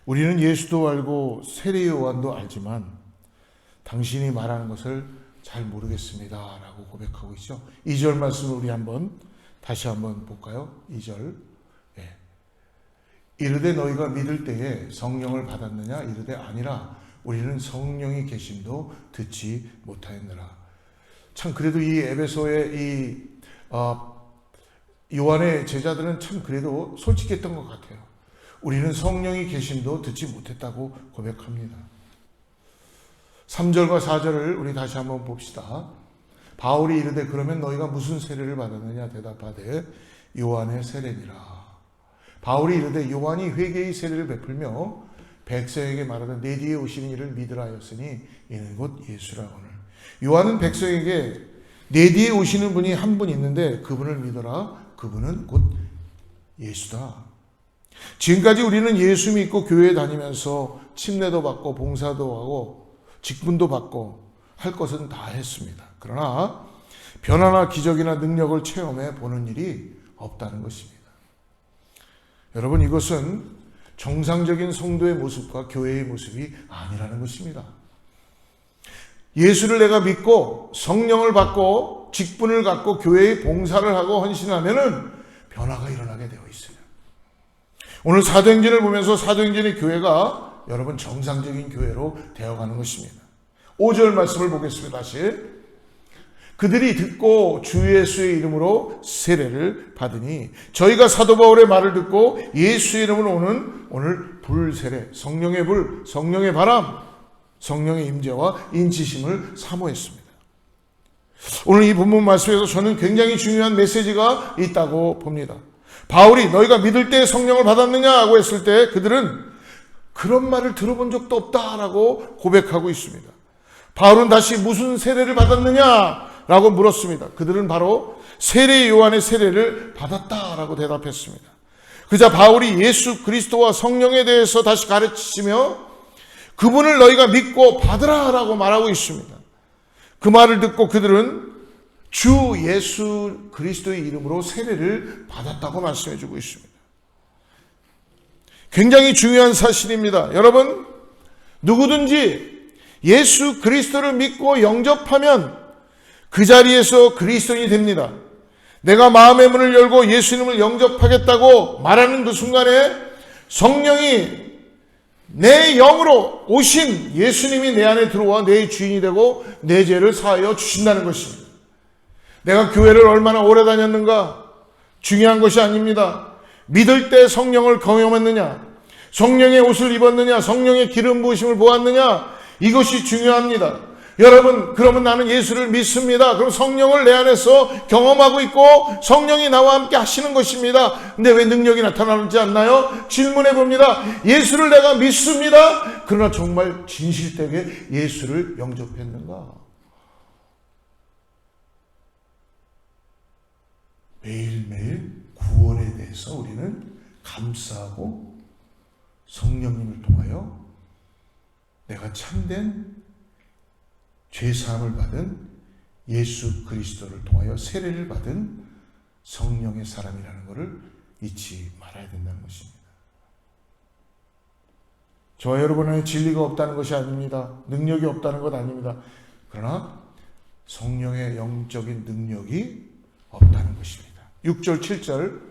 우리는 예수도 알고 세례 요한도 알지만 당신이 말하는 것을 잘 모르겠습니다 라고 고백하고 있죠. 2절 말씀을 우리 다시 한번 볼까요? 2절. 이르되 너희가 믿을 때에 성령을 받았느냐? 이르되 아니라 우리는 성령이 계심도 듣지 못하였느라. 참 그래도 이 에베소의 요한의 제자들은 참 그래도 솔직했던 것 같아요. 우리는 성령이 계심도 듣지 못했다고 고백합니다. 3절과 4절을 우리 다시 한번 봅시다. 바울이 이르되 그러면 너희가 무슨 세례를 받았느냐? 대답하되 요한의 세례니라. 바울이 이르되 요한이 회개의 세례를 베풀며 백성에게 말하되 내 뒤에 오시는 이를 믿으라 하였으니 이는 곧 예수라 오늘. 요한은 백성에게 내 뒤에 오시는 분이 한 분 있는데 그분을 믿어라. 그분은 곧 예수다. 지금까지 우리는 예수 믿고 교회에 다니면서 침례도 받고 봉사도 하고 직분도 받고 할 것은 다 했습니다. 그러나 변화나 기적이나 능력을 체험해 보는 일이 없다는 것입니다. 여러분, 이것은 정상적인 성도의 모습과 교회의 모습이 아니라는 것입니다. 예수를 내가 믿고 성령을 받고 직분을 갖고 교회의 봉사를 하고 헌신하면은 변화가 일어나게 되어 있어요. 오늘 사도행전을 보면서 사도행전의 교회가 여러분 정상적인 교회로 되어가는 것입니다. 5절 말씀을 보겠습니다. 다시. 그들이 듣고 주 예수의 이름으로 세례를 받으니 저희가 사도 바울의 말을 듣고 예수의 이름으로 오늘 불세례, 성령의 불, 성령의 바람, 성령의 임재와 인치심을 사모했습니다. 오늘 이 본문 말씀에서 저는 굉장히 중요한 메시지가 있다고 봅니다. 바울이 너희가 믿을 때 성령을 받았느냐고 했을 때 그들은 그런 말을 들어본 적도 없다라고 고백하고 있습니다. 바울은 다시 무슨 세례를 받았느냐라고 물었습니다. 그들은 바로 세례 요한의 세례를 받았다라고 대답했습니다. 그자 바울이 예수 그리스도와 성령에 대해서 다시 가르치시며 그분을 너희가 믿고 받으라라고 말하고 있습니다. 그 말을 듣고 그들은 주 예수 그리스도의 이름으로 세례를 받았다고 말씀해 주고 있습니다. 굉장히 중요한 사실입니다. 여러분, 누구든지 예수 그리스도를 믿고 영접하면 그 자리에서 그리스도인이 됩니다. 내가 마음의 문을 열고 예수 이름을 영접하겠다고 말하는 그 순간에 성령이 내 영으로 오신 예수님이 내 안에 들어와 내 주인이 되고 내 죄를 사하여 주신다는 것입니다. 내가 교회를 얼마나 오래 다녔는가 중요한 것이 아닙니다. 믿을 때 성령을 경험했느냐, 성령의 옷을 입었느냐, 성령의 기름 부으심을 보았느냐, 이것이 중요합니다. 여러분, 그러면 나는 예수를 믿습니다. 그럼 성령을 내 안에서 경험하고 있고 성령이 나와 함께 하시는 것입니다. 근데 왜 능력이 나타나지 않나요? 질문해 봅니다. 예수를 내가 믿습니다. 그러나 정말 진실되게 예수를 영접했는가? 매일매일 구원에 대해서 우리는 감사하고 성령님을 통하여 내가 참된 죄사함을 받은 예수 그리스도를 통하여 세례를 받은 성령의 사람이라는 것을 잊지 말아야 된다는 것입니다. 저와 여러분 안에 진리가 없다는 것이 아닙니다. 능력이 없다는 것 아닙니다. 그러나 성령의 영적인 능력이 없다는 것입니다. 6절 7절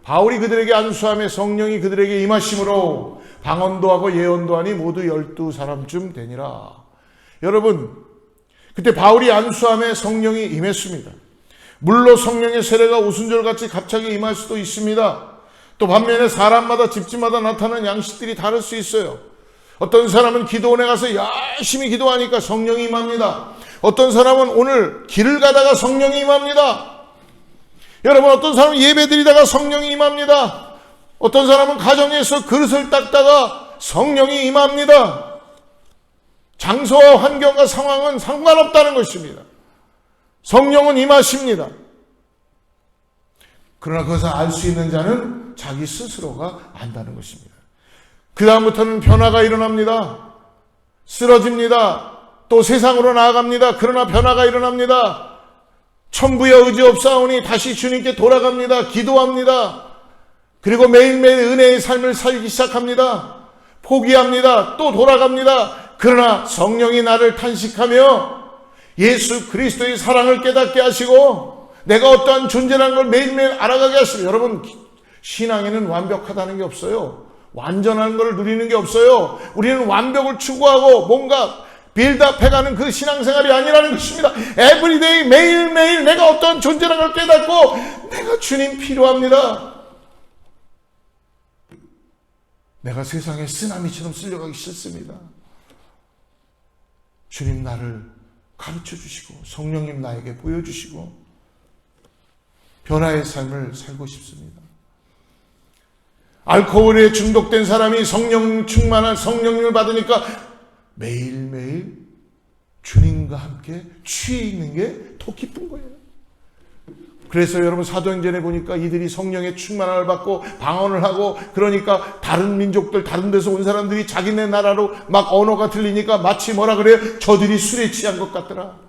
바울이 그들에게 안수하며 성령이 그들에게 임하심으로 방언도 하고 예언도 하니 모두 12사람쯤 되니라. 여러분, 그때 바울이 안수함에 성령이 임했습니다. 물로 성령의 세례가 오순절같이 갑자기 임할 수도 있습니다. 또 반면에 사람마다 집집마다 나타나는 양식들이 다를 수 있어요. 어떤 사람은 기도원에 가서 열심히 기도하니까 성령이 임합니다. 어떤 사람은 오늘 길을 가다가 성령이 임합니다. 여러분, 어떤 사람은 예배드리다가 성령이 임합니다. 어떤 사람은 가정에서 그릇을 닦다가 성령이 임합니다. 장소와 환경과 상황은 상관없다는 것입니다. 성령은 임하십니다. 그러나 그것을 알 수 있는 자는 자기 스스로가 안다는 것입니다. 그 다음부터는 변화가 일어납니다. 쓰러집니다. 또 세상으로 나아갑니다. 그러나 변화가 일어납니다. 천부의 의지 없사오니 다시 주님께 돌아갑니다. 기도합니다. 그리고 매일매일 은혜의 삶을 살기 시작합니다. 포기합니다. 또 돌아갑니다. 그러나 성령이 나를 탄식하며 예수 그리스도의 사랑을 깨닫게 하시고 내가 어떠한 존재라는 걸 매일매일 알아가게 하시고, 여러분, 신앙에는 완벽하다는 게 없어요. 완전한 걸 누리는 게 없어요. 우리는 완벽을 추구하고 뭔가 빌드업해가는 그 신앙생활이 아니라는 것입니다. 에브리데이, 매일매일 내가 어떤 존재라는 걸 깨닫고 내가 주님 필요합니다. 내가 세상에 쓰나미처럼 쓸려가기 싫습니다. 주님 나를 가르쳐 주시고 성령님 나에게 보여주시고 변화의 삶을 살고 싶습니다. 알코올에 중독된 사람이 성령 충만한 성령님을 받으니까 매일매일 주님과 함께 취해 있는 게 더 기쁜 거예요. 그래서 여러분, 사도행전에 보니까 이들이 성령의 충만함을 받고 방언을 하고, 그러니까 다른 민족들, 다른 데서 온 사람들이 자기네 나라로 막 언어가 들리니까 마치 뭐라 그래요? 저들이 술에 취한 것 같더라.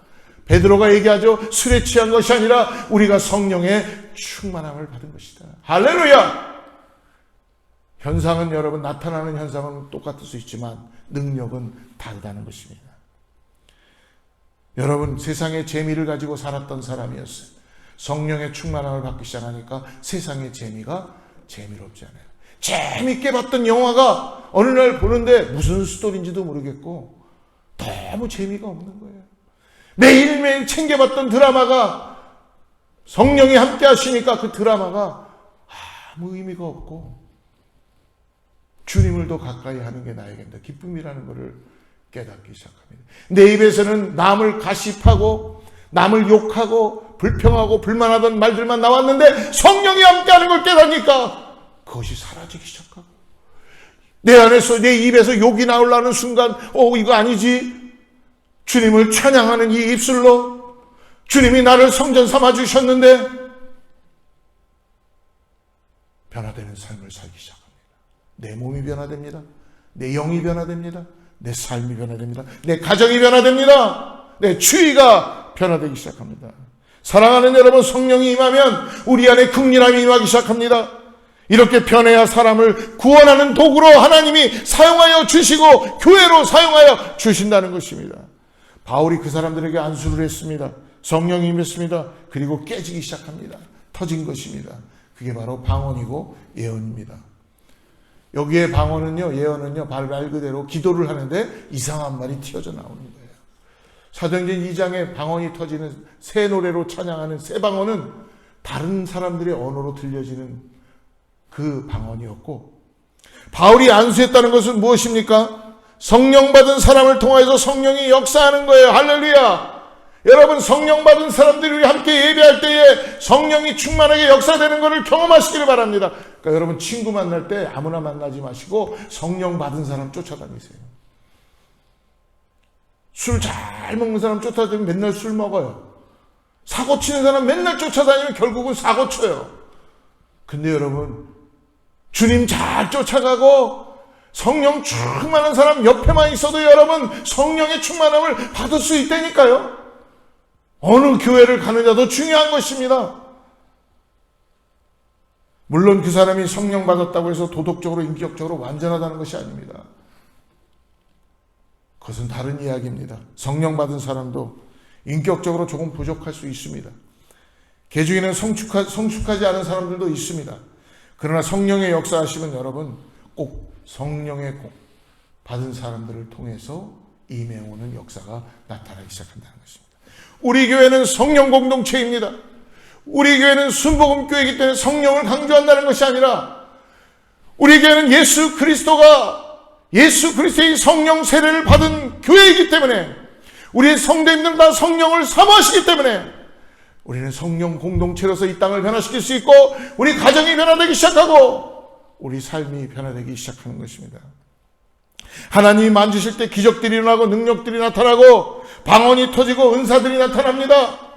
베드로가 얘기하죠. 술에 취한 것이 아니라 우리가 성령의 충만함을 받은 것이다. 할렐루야! 현상은, 여러분, 나타나는 현상은 똑같을 수 있지만 능력은 다르다는 것입니다. 여러분, 세상의 재미를 가지고 살았던 사람이었어요. 성령의 충만함을 받기 시작하니까 세상의 재미가 재미롭지 않아요. 재밌게 봤던 영화가 어느 날 보는데 무슨 스토리인지도 모르겠고 너무 재미가 없는 거예요. 매일매일 챙겨봤던 드라마가 성령이 함께 하시니까 그 드라마가 아무 의미가 없고 주님을 더 가까이 하는 게 나에게 기쁨이라는 것을 깨닫기 시작합니다. 내 입에서는 남을 가십하고 남을 욕하고 불평하고 불만하던 말들만 나왔는데 성령이 함께하는 걸 깨닫니까 그것이 사라지기 시작하고, 내 안에서, 내 입에서 욕이 나오려는 순간 이거 아니지. 주님을 찬양하는 이 입술로 주님이 나를 성전 삼아 주셨는데 변화되는 삶을 살기 시작합니다. 내 몸이 변화됩니다. 내 영이 변화됩니다. 내 삶이 변화됩니다. 내 가정이 변화됩니다. 내 추위가 변화되기 시작합니다. 사랑하는 여러분, 성령이 임하면 우리 안에 긍휼함이 임하기 시작합니다. 이렇게 변해야 사람을 구원하는 도구로 하나님이 사용하여 주시고 교회로 사용하여 주신다는 것입니다. 바울이 그 사람들에게 안수를 했습니다. 성령이 임했습니다. 그리고 깨지기 시작합니다. 터진 것입니다. 그게 바로 방언이고 예언입니다. 여기에 방언은요, 예언은요, 말 그대로 기도를 하는데 이상한 말이 튀어져 나오는 거예요. 사도행전 2장에 방언이 터지는 새 노래로 찬양하는 새 방언은 다른 사람들의 언어로 들려지는 그 방언이었고, 바울이 안수했다는 것은 무엇입니까? 성령 받은 사람을 통해서 성령이 역사하는 거예요. 할렐루야. 여러분, 성령 받은 사람들이 우리 함께 예배할 때에 성령이 충만하게 역사되는 것을 경험하시기를 바랍니다. 그러니까 여러분, 친구 만날 때 아무나 만나지 마시고 성령 받은 사람 쫓아다니세요. 술 잘 먹는 사람 쫓아다니면 맨날 술 먹어요. 사고 치는 사람 맨날 쫓아다니면 결국은 사고 쳐요. 근데 여러분, 주님 잘 쫓아가고 성령 충만한 사람 옆에만 있어도 여러분 성령의 충만함을 받을 수 있다니까요. 어느 교회를 가느냐도 중요한 것입니다. 물론 그 사람이 성령 받았다고 해서 도덕적으로 인격적으로 완전하다는 것이 아닙니다. 그것은 다른 이야기입니다. 성령 받은 사람도 인격적으로 조금 부족할 수 있습니다. 개 중에는 성숙하지 않은 사람들도 있습니다. 그러나 성령의 역사하심은 여러분 꼭 성령의 받은 사람들을 통해서 임해오는 역사가 나타나기 시작한다는 것입니다. 우리 교회는 성령 공동체입니다. 우리 교회는 순복음교회이기 때문에 성령을 강조한다는 것이 아니라 우리 교회는 예수 그리스도의 성령 세례를 받은 교회이기 때문에 우리의 성도님들은 다 성령을 사모하시기 때문에 우리는 성령 공동체로서 이 땅을 변화시킬 수 있고 우리 가정이 변화되기 시작하고 우리 삶이 변화되기 시작하는 것입니다. 하나님이 만지실 때 기적들이 일어나고 능력들이 나타나고 방언이 터지고 은사들이 나타납니다.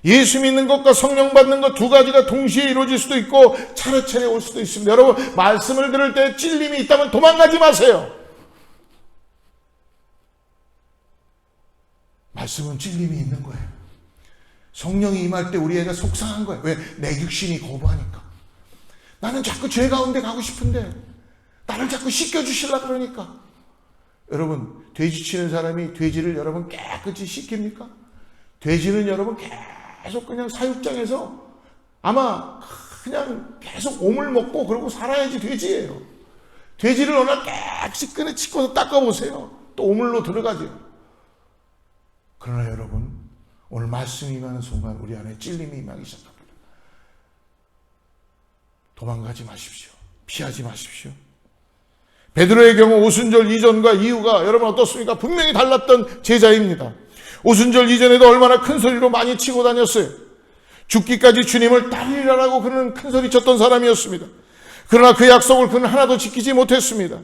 예수 믿는 것과 성령 받는 것 두 가지가 동시에 이루어질 수도 있고 차례차례 올 수도 있습니다. 여러분, 말씀을 들을 때 찔림이 있다면 도망가지 마세요. 말씀은 찔림이 있는 거예요. 성령이 임할 때 우리 애가 속상한 거예요. 왜? 내 육신이 거부하니까. 나는 자꾸 죄 가운데 가고 싶은데 나를 자꾸 씻겨주시려고 그러니까. 여러분, 돼지 치는 사람이 돼지를 여러분 깨끗이 씻깁니까? 돼지는 여러분 계속 그냥 사육장에서 아마 그냥 계속 오물 먹고 그러고 살아야지 돼지예요. 돼지를 어느 깨끗이 끈에 씻고서 닦아보세요. 또 오물로 들어가죠. 그러나 여러분, 오늘 말씀이 임하는 순간 우리 안에 찔림이 임하기 시작합니다. 도망가지 마십시오. 피하지 마십시오. 베드로의 경우 오순절 이전과 이후가 여러분 어떻습니까? 분명히 달랐던 제자입니다. 오순절 이전에도 얼마나 큰 소리로 많이 치고 다녔어요. 죽기까지 주님을 따르리라고 그는 큰 소리 쳤던 사람이었습니다. 그러나 그 약속을 그는 하나도 지키지 못했습니다.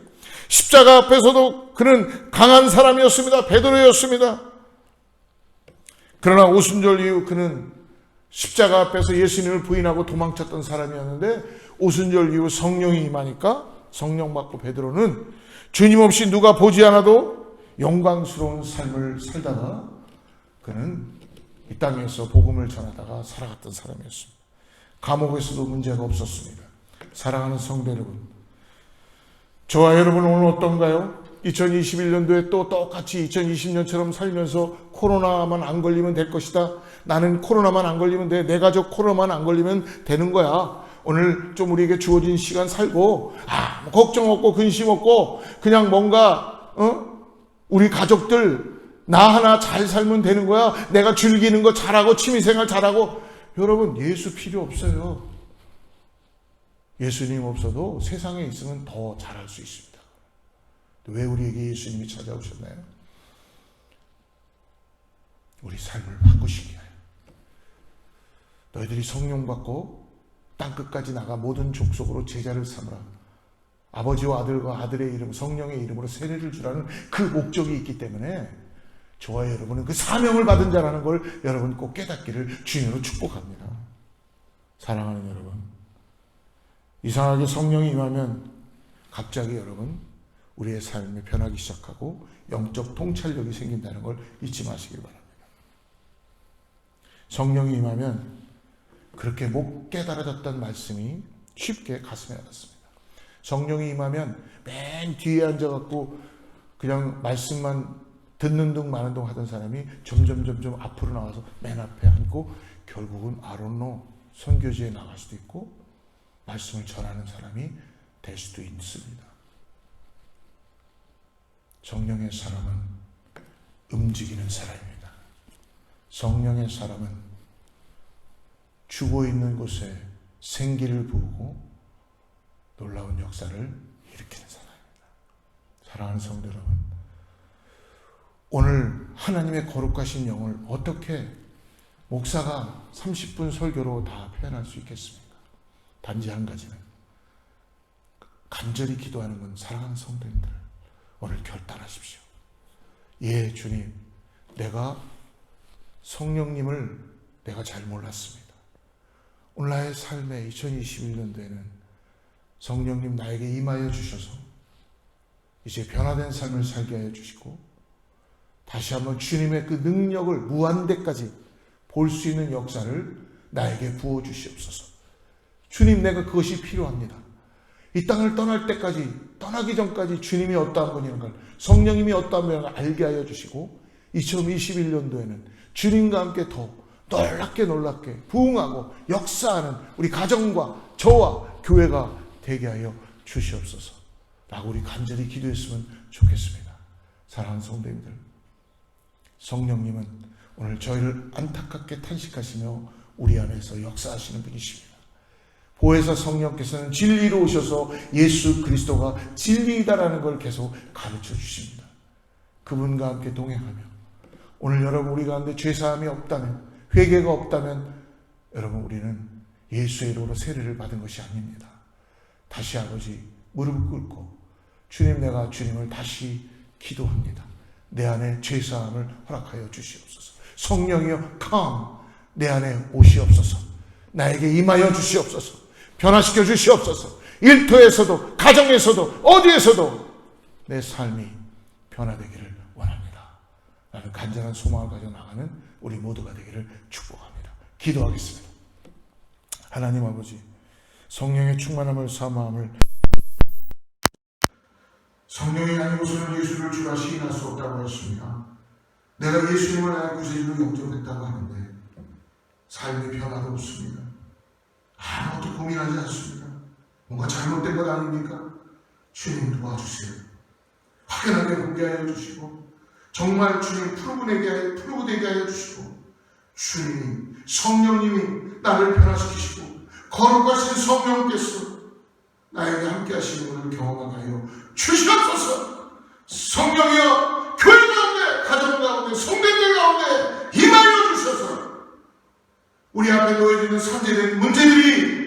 십자가 앞에서도 그는 강한 사람이었습니다. 베드로였습니다. 그러나 오순절 이후 그는 십자가 앞에서 예수님을 부인하고 도망쳤던 사람이었는데 오순절 이후 성령이 임하니까 성령 받고 베드로는 주님 없이 누가 보지 않아도 영광스러운 삶을 살다가 그는 이 땅에서 복음을 전하다가 살아갔던 사람이었습니다. 감옥에서도 문제가 없었습니다. 사랑하는 성도 여러분, 저와 여러분 오늘 어떤가요? 2021년도에 또 똑같이 2020년처럼 살면서 코로나만 안 걸리면 될 것이다. 나는 코로나만 안 걸리면 돼. 내 가족 코로나만 안 걸리면 되는 거야. 오늘 좀 우리에게 주어진 시간 살고 걱정 없고 근심 없고 그냥 뭔가 우리 가족들 나 하나 잘 살면 되는 거야. 내가 즐기는 거 잘하고 취미생활 잘하고. 여러분, 예수 필요 없어요. 예수님 없어도 세상에 있으면 더 잘할 수 있습니다. 왜 우리에게 예수님이 찾아오셨나요? 우리 삶을 바꾸시기 위하여. 너희들이 성령 받고 땅끝까지 나가 모든 족속으로 제자를 삼으라. 아버지와 아들과 아들의 이름, 성령의 이름으로 세례를 주라는 그 목적이 있기 때문에 저와 여러분은 그 사명을 받은 자라는 걸 여러분 꼭 깨닫기를 주님으로 축복합니다. 사랑하는 여러분, 이상하게 성령이 임하면 갑자기 여러분 우리의 삶이 변하기 시작하고 영적 통찰력이 생긴다는 걸 잊지 마시길 바랍니다. 성령이 임하면 그렇게 못 깨달아졌던 말씀이 쉽게 가슴에 와닿습니다. 성령이 임하면 맨 뒤에 앉아갖고 그냥 말씀만 듣는 둥 마는 둥 하던 사람이 점점 앞으로 나와서 맨 앞에 앉고 결국은 아론노 선교지에 나갈 수도 있고 말씀을 전하는 사람이 될 수도 있습니다. 성령의 사람은 움직이는 사람입니다. 성령의 사람은 죽어있는 곳에 생기를 부으고 놀라운 역사를 일으키는 사람입니다. 사랑하는 성도 여러분, 오늘 하나님의 거룩하신 영을 어떻게 목사가 30분 설교로 다 표현할 수 있겠습니까? 단지 한 가지는 간절히 기도하는 건 사랑하는 성도님들, 오늘 결단하십시오. 예, 주님, 내가 성령님을 내가 잘 몰랐습니다. 오늘 나의 삶에 2021년도에는 성령님 나에게 임하여 주셔서 이제 변화된 삶을 살게 하여 주시고, 다시 한번 주님의 그 능력을 무한대까지 볼 수 있는 역사를 나에게 부어 주시옵소서. 주님, 내가 그것이 필요합니다. 이 땅을 떠날 때까지, 떠나기 전까지 주님이 어떠한 분이라는 걸, 성령님이 어떠한 분이라는 걸 알게 하여 주시고, 2021년도에는 주님과 함께 더 놀랍게 부흥하고 역사하는 우리 가정과 저와 교회가 되게 하여 주시옵소서 라고 우리 간절히 기도했으면 좋겠습니다. 사랑하는 성도님들, 성령님은 오늘 저희를 안타깝게 탄식하시며 우리 안에서 역사하시는 분이십니다. 보혜사 성령께서는 진리로 오셔서 예수 그리스도가 진리이다라는 걸 계속 가르쳐 주십니다. 그분과 함께 동행하며, 오늘 여러분 우리 가운데 죄사함이 없다면, 회개가 없다면 여러분 우리는 예수의 이름으로 세례를 받은 것이 아닙니다. 다시 아버지 무릎을 꿇고, 주님, 내가 주님을 다시 기도합니다. 내 안에 죄사함을 허락하여 주시옵소서. 성령이여 come, 내 안에 오시옵소서. 나에게 임하여 주시옵소서. 변화시켜 주시옵소서. 일터에서도 가정에서도 어디에서도 내 삶이 변화되기를 원합니다. 라는 간절한 소망을 가지고 나가는 우리 모두가 되기를 축복합니다. 기도하겠습니다. 하나님 아버지, 성령의 충만함을 사모함을, 성령이 아니고서는 예수를 주라 시인할 수 없다고 했습니다. 내가 예수님을 나의 구세주로 영접했다고 하는데 삶의 변화가 없습니다. 아무것도 고민하지 않습니다. 뭔가 잘못된 것 아닙니까? 주님 도와주세요. 확연하게 공개하여 주시고, 정말 주님 풀어보되게 하여 주시고, 주님이, 성령님이 나를 변화시키시고, 거룩하신 성령께서 나에게 함께 하시는 것을 경험하게 하여 주시옵소서. 성령이여, 교회 가운데, 가정 가운데, 성도들 가운데 임하여 주셔서 우리 앞에 놓여지는 산재된 문제들이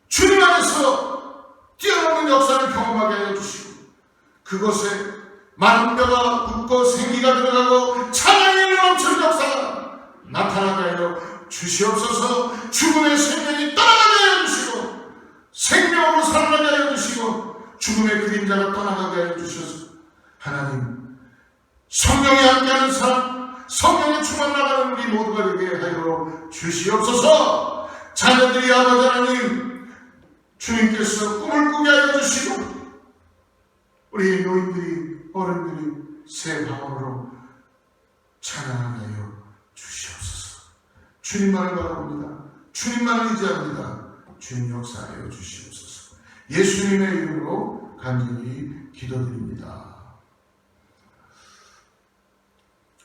주님 안에서 뛰어넘는 역사를 경험하게 하여 주시고, 그것에 마른 뼈가 붙고 생기가 들어가고 찬양이 넘치는 역사가 나타나게 하여 주시옵소서. 죽음의 생명이 떠나가게 하여 주시고, 생명으로 살아나게 하여 주시고, 죽음의 그림자가 떠나가게 하여 주셔서, 하나님, 성령이 함께하는 사람, 성령의 충만 나가는 우리 모두가 되게 하여 주시옵소서. 자녀들이 아버지 하나님, 주님께서 꿈을 꾸게 하여 주시고, 우리 노인들이, 어른들이 새 방언으로 찬양하게 하여 주시옵소서. 주님만을 바라봅니다. 주님만을 의지합니다. 주님 역사하여 주시옵소서. 예수님의 이름으로 간절히 기도드립니다.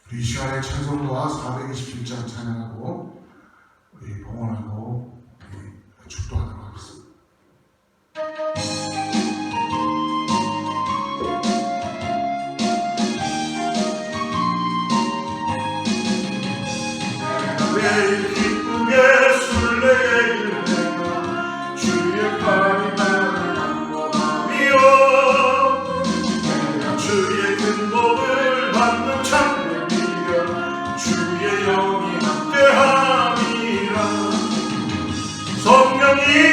우리 이 시간에 찬송도와 427장 찬양하고 우리 봉헌하고 우리 축도하도록 하겠습니다. 매일 기쁘게 술래기를 내가 주의 팔이 나를 안고하며, 내가 주의 큰 복을 받는 참되리여 주의 영이 함께함이라. 성령이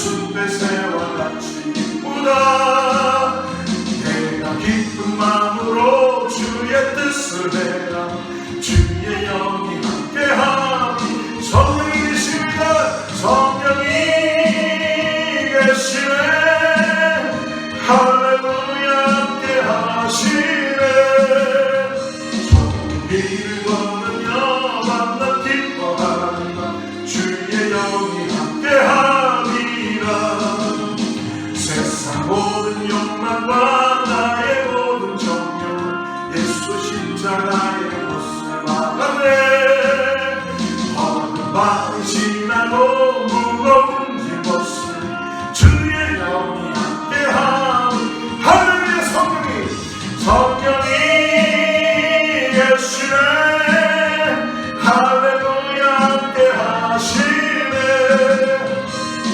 숲에새와 같이 기쁘다. 내가 기쁜 마음으로 주의 뜻을 해라. 주의 영이 함께하니 성령이 계십니다. 성령이 계시네. 할렐루야 함께하시네. 종기를 걸으며 만나 기뻐하리라. 주의 영이 함께하리라. 세상 모든 욕망과 나의 모든 정욕 예수 십자가의 못을 막아내. 어느 밤이 지나도 무거운 짐없을 주의 영이 함께하니 하늘의 성령이 계시네. 할렐루야 함께하시네.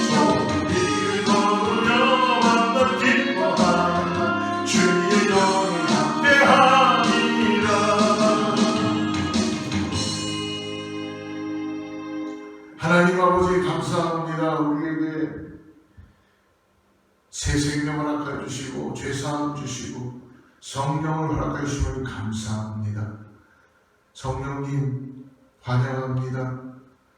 좁은 길을 걸으며 만나 기뻐하라. 주의 영이 함께하니라. 하나님 아버지 감사합니다. 우리에게 새 생명을 허락해 주시고 죄사함 주시고 성령을 허락해 주심을 감사합니다. 성령님 환영합니다.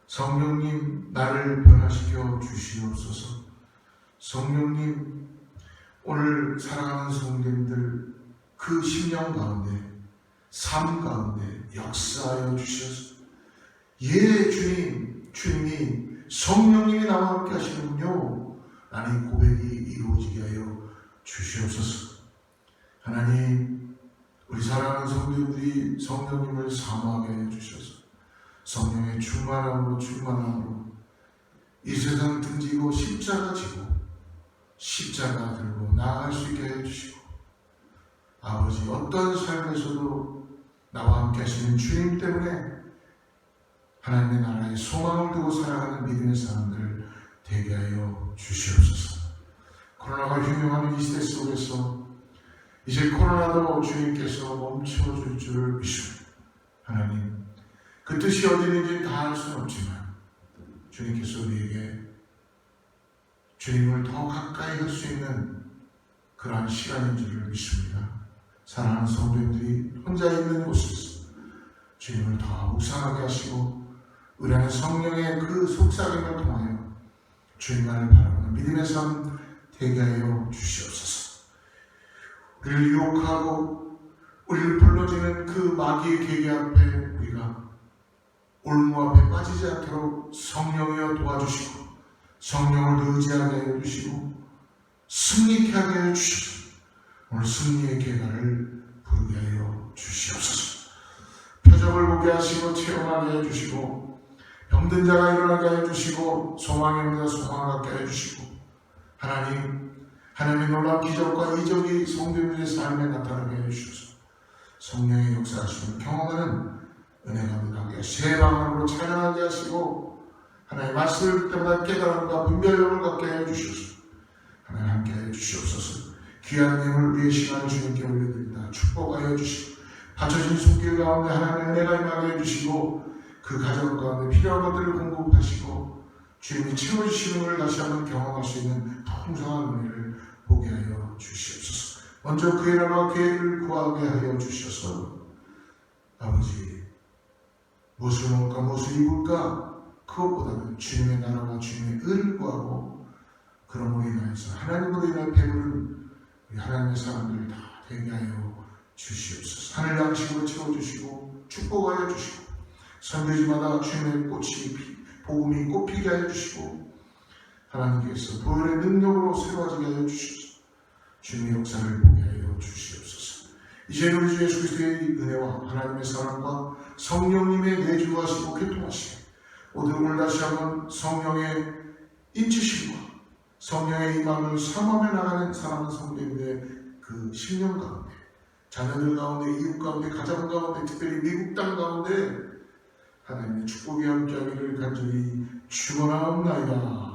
성령님 나를 변화시켜 주시옵소서. 성령님 오늘 사랑하는 성도님들 그 심령 가운데 삶 가운데 역사하여 주셔서 예 주님, 주님이 성령님이 나와 함께 하시는군요 라는 고백이 이루어지게 하여 주시옵소서. 하나님 우리 사랑하는 성도들이 성령님을 사모하게 하여 주셔서 성령의 충만함으로 이 세상 등지고 십자가 지고 십자가 들고 나아갈 수 있게 하여 주시고 아버지 어떤 삶에서도 나와 함께 하시는 주님 때문에 하나님의 나라에 소망을 두고 살아가는 믿음의 사람들 되게 하여 주시옵소서. 코로나가 흉흉하는 이 시대 속에서 이제 코로나도 주님께서 멈춰줄 줄을 믿습니다. 하나님 그 뜻이 어디 있는지 다 알 수는 없지만 주님께서 우리에게 주님을 더 가까이 할 수 있는 그러한 시간인 줄을 믿습니다. 사랑하는 성도님들이 혼자 있는 곳에서 주님을 더 묵상하게 하시고 우리 안에 성령의 그 속삭임을 통하여 주님만을 바라보는 믿음의 삶 되게 하여 주시옵소서. 우리를 유혹하고 우리를 불러지는 그 마귀의 계계 앞에 우리가 올무 앞에 빠지지 않도록 성령이여 도와주시고 성령을 의지하게 하여 주시고 승리케 하게 하여 주시고 오늘 승리의 계가를 부르게 하여 주시옵소서. 표적을 보게 하시고 체험하게 하여 주시고 병든 자가 일어나게 하여 주시고 소망의 자가 소망을 갖게 하여 주시고 하나님의 놀라운 기적과 이적이 성도님들의 삶에 나타나게 하여 주셔서 성령의 역사하심을 경험하는 은혜가 우리에게 새 방안으로 찬양하게 하시고 하나님의 말씀을 듣을 때마다 깨달음과 분별력을 갖게 하여 주셔서 하나님 함께 하여 주시옵소서. 귀한 예물 우리의 시간을 주님께 올려드립니다. 축복하여 주시고 바쳐진 손길 가운데 하나님의 은혜가 임하게 해주시고 그 가정 가운데 필요한 것들을 공급하시고 주님이 채워주시는 것을 다시 한번 경험할 수 있는 풍성한 은혜를 보게 하여 주시옵소서. 먼저 그의 나라와 그의 일을 구하게 하여 주셔서 아버지 무엇을 먹을까 무엇을 입을까 그것보다는 주님의 나라와 주님의 의를 구하고 그런 우리 인해서 하나님으로 인해 배부른 우리 하나님의 사람들 다 되게 하여 주시옵소서. 하늘 양식으로 채워주시고 축복하여 주시고 선교지마다 주님의 꽃이 복음이 꽃피게 하여 주시고 하나님께서 보혈의 능력으로 새로워지게 하여 주시옵소서. 주님의 역사를 보게 하여 주시옵소서. 이제 우리 주 예수 그리스도의 은혜와 하나님의 사랑과 성령님의 내주하시고 교통하시고 오늘 다시 한번 성령의 인치심과 성령의 임함을 사모하며 나가는 사랑하는 성도님들의 그 심령 가운데 자녀들 가운데 이웃 가운데 가정 가운데 특별히 미국 땅 가운데 하나님의 축복이 함께하기를 간절히 축원하옵나이다.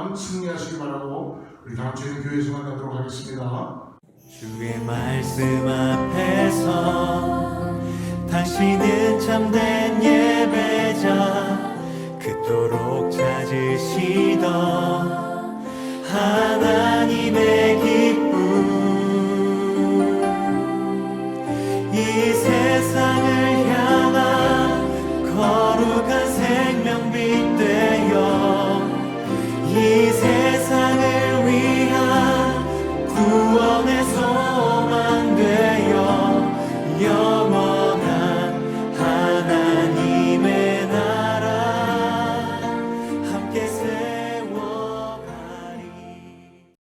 동안 승리하시기 바라고 우리 다음 주에는 교회에서 만나도록 하겠습니다. 주의 말씀 앞에서 당신은 참된 예배자 그토록 찾으시던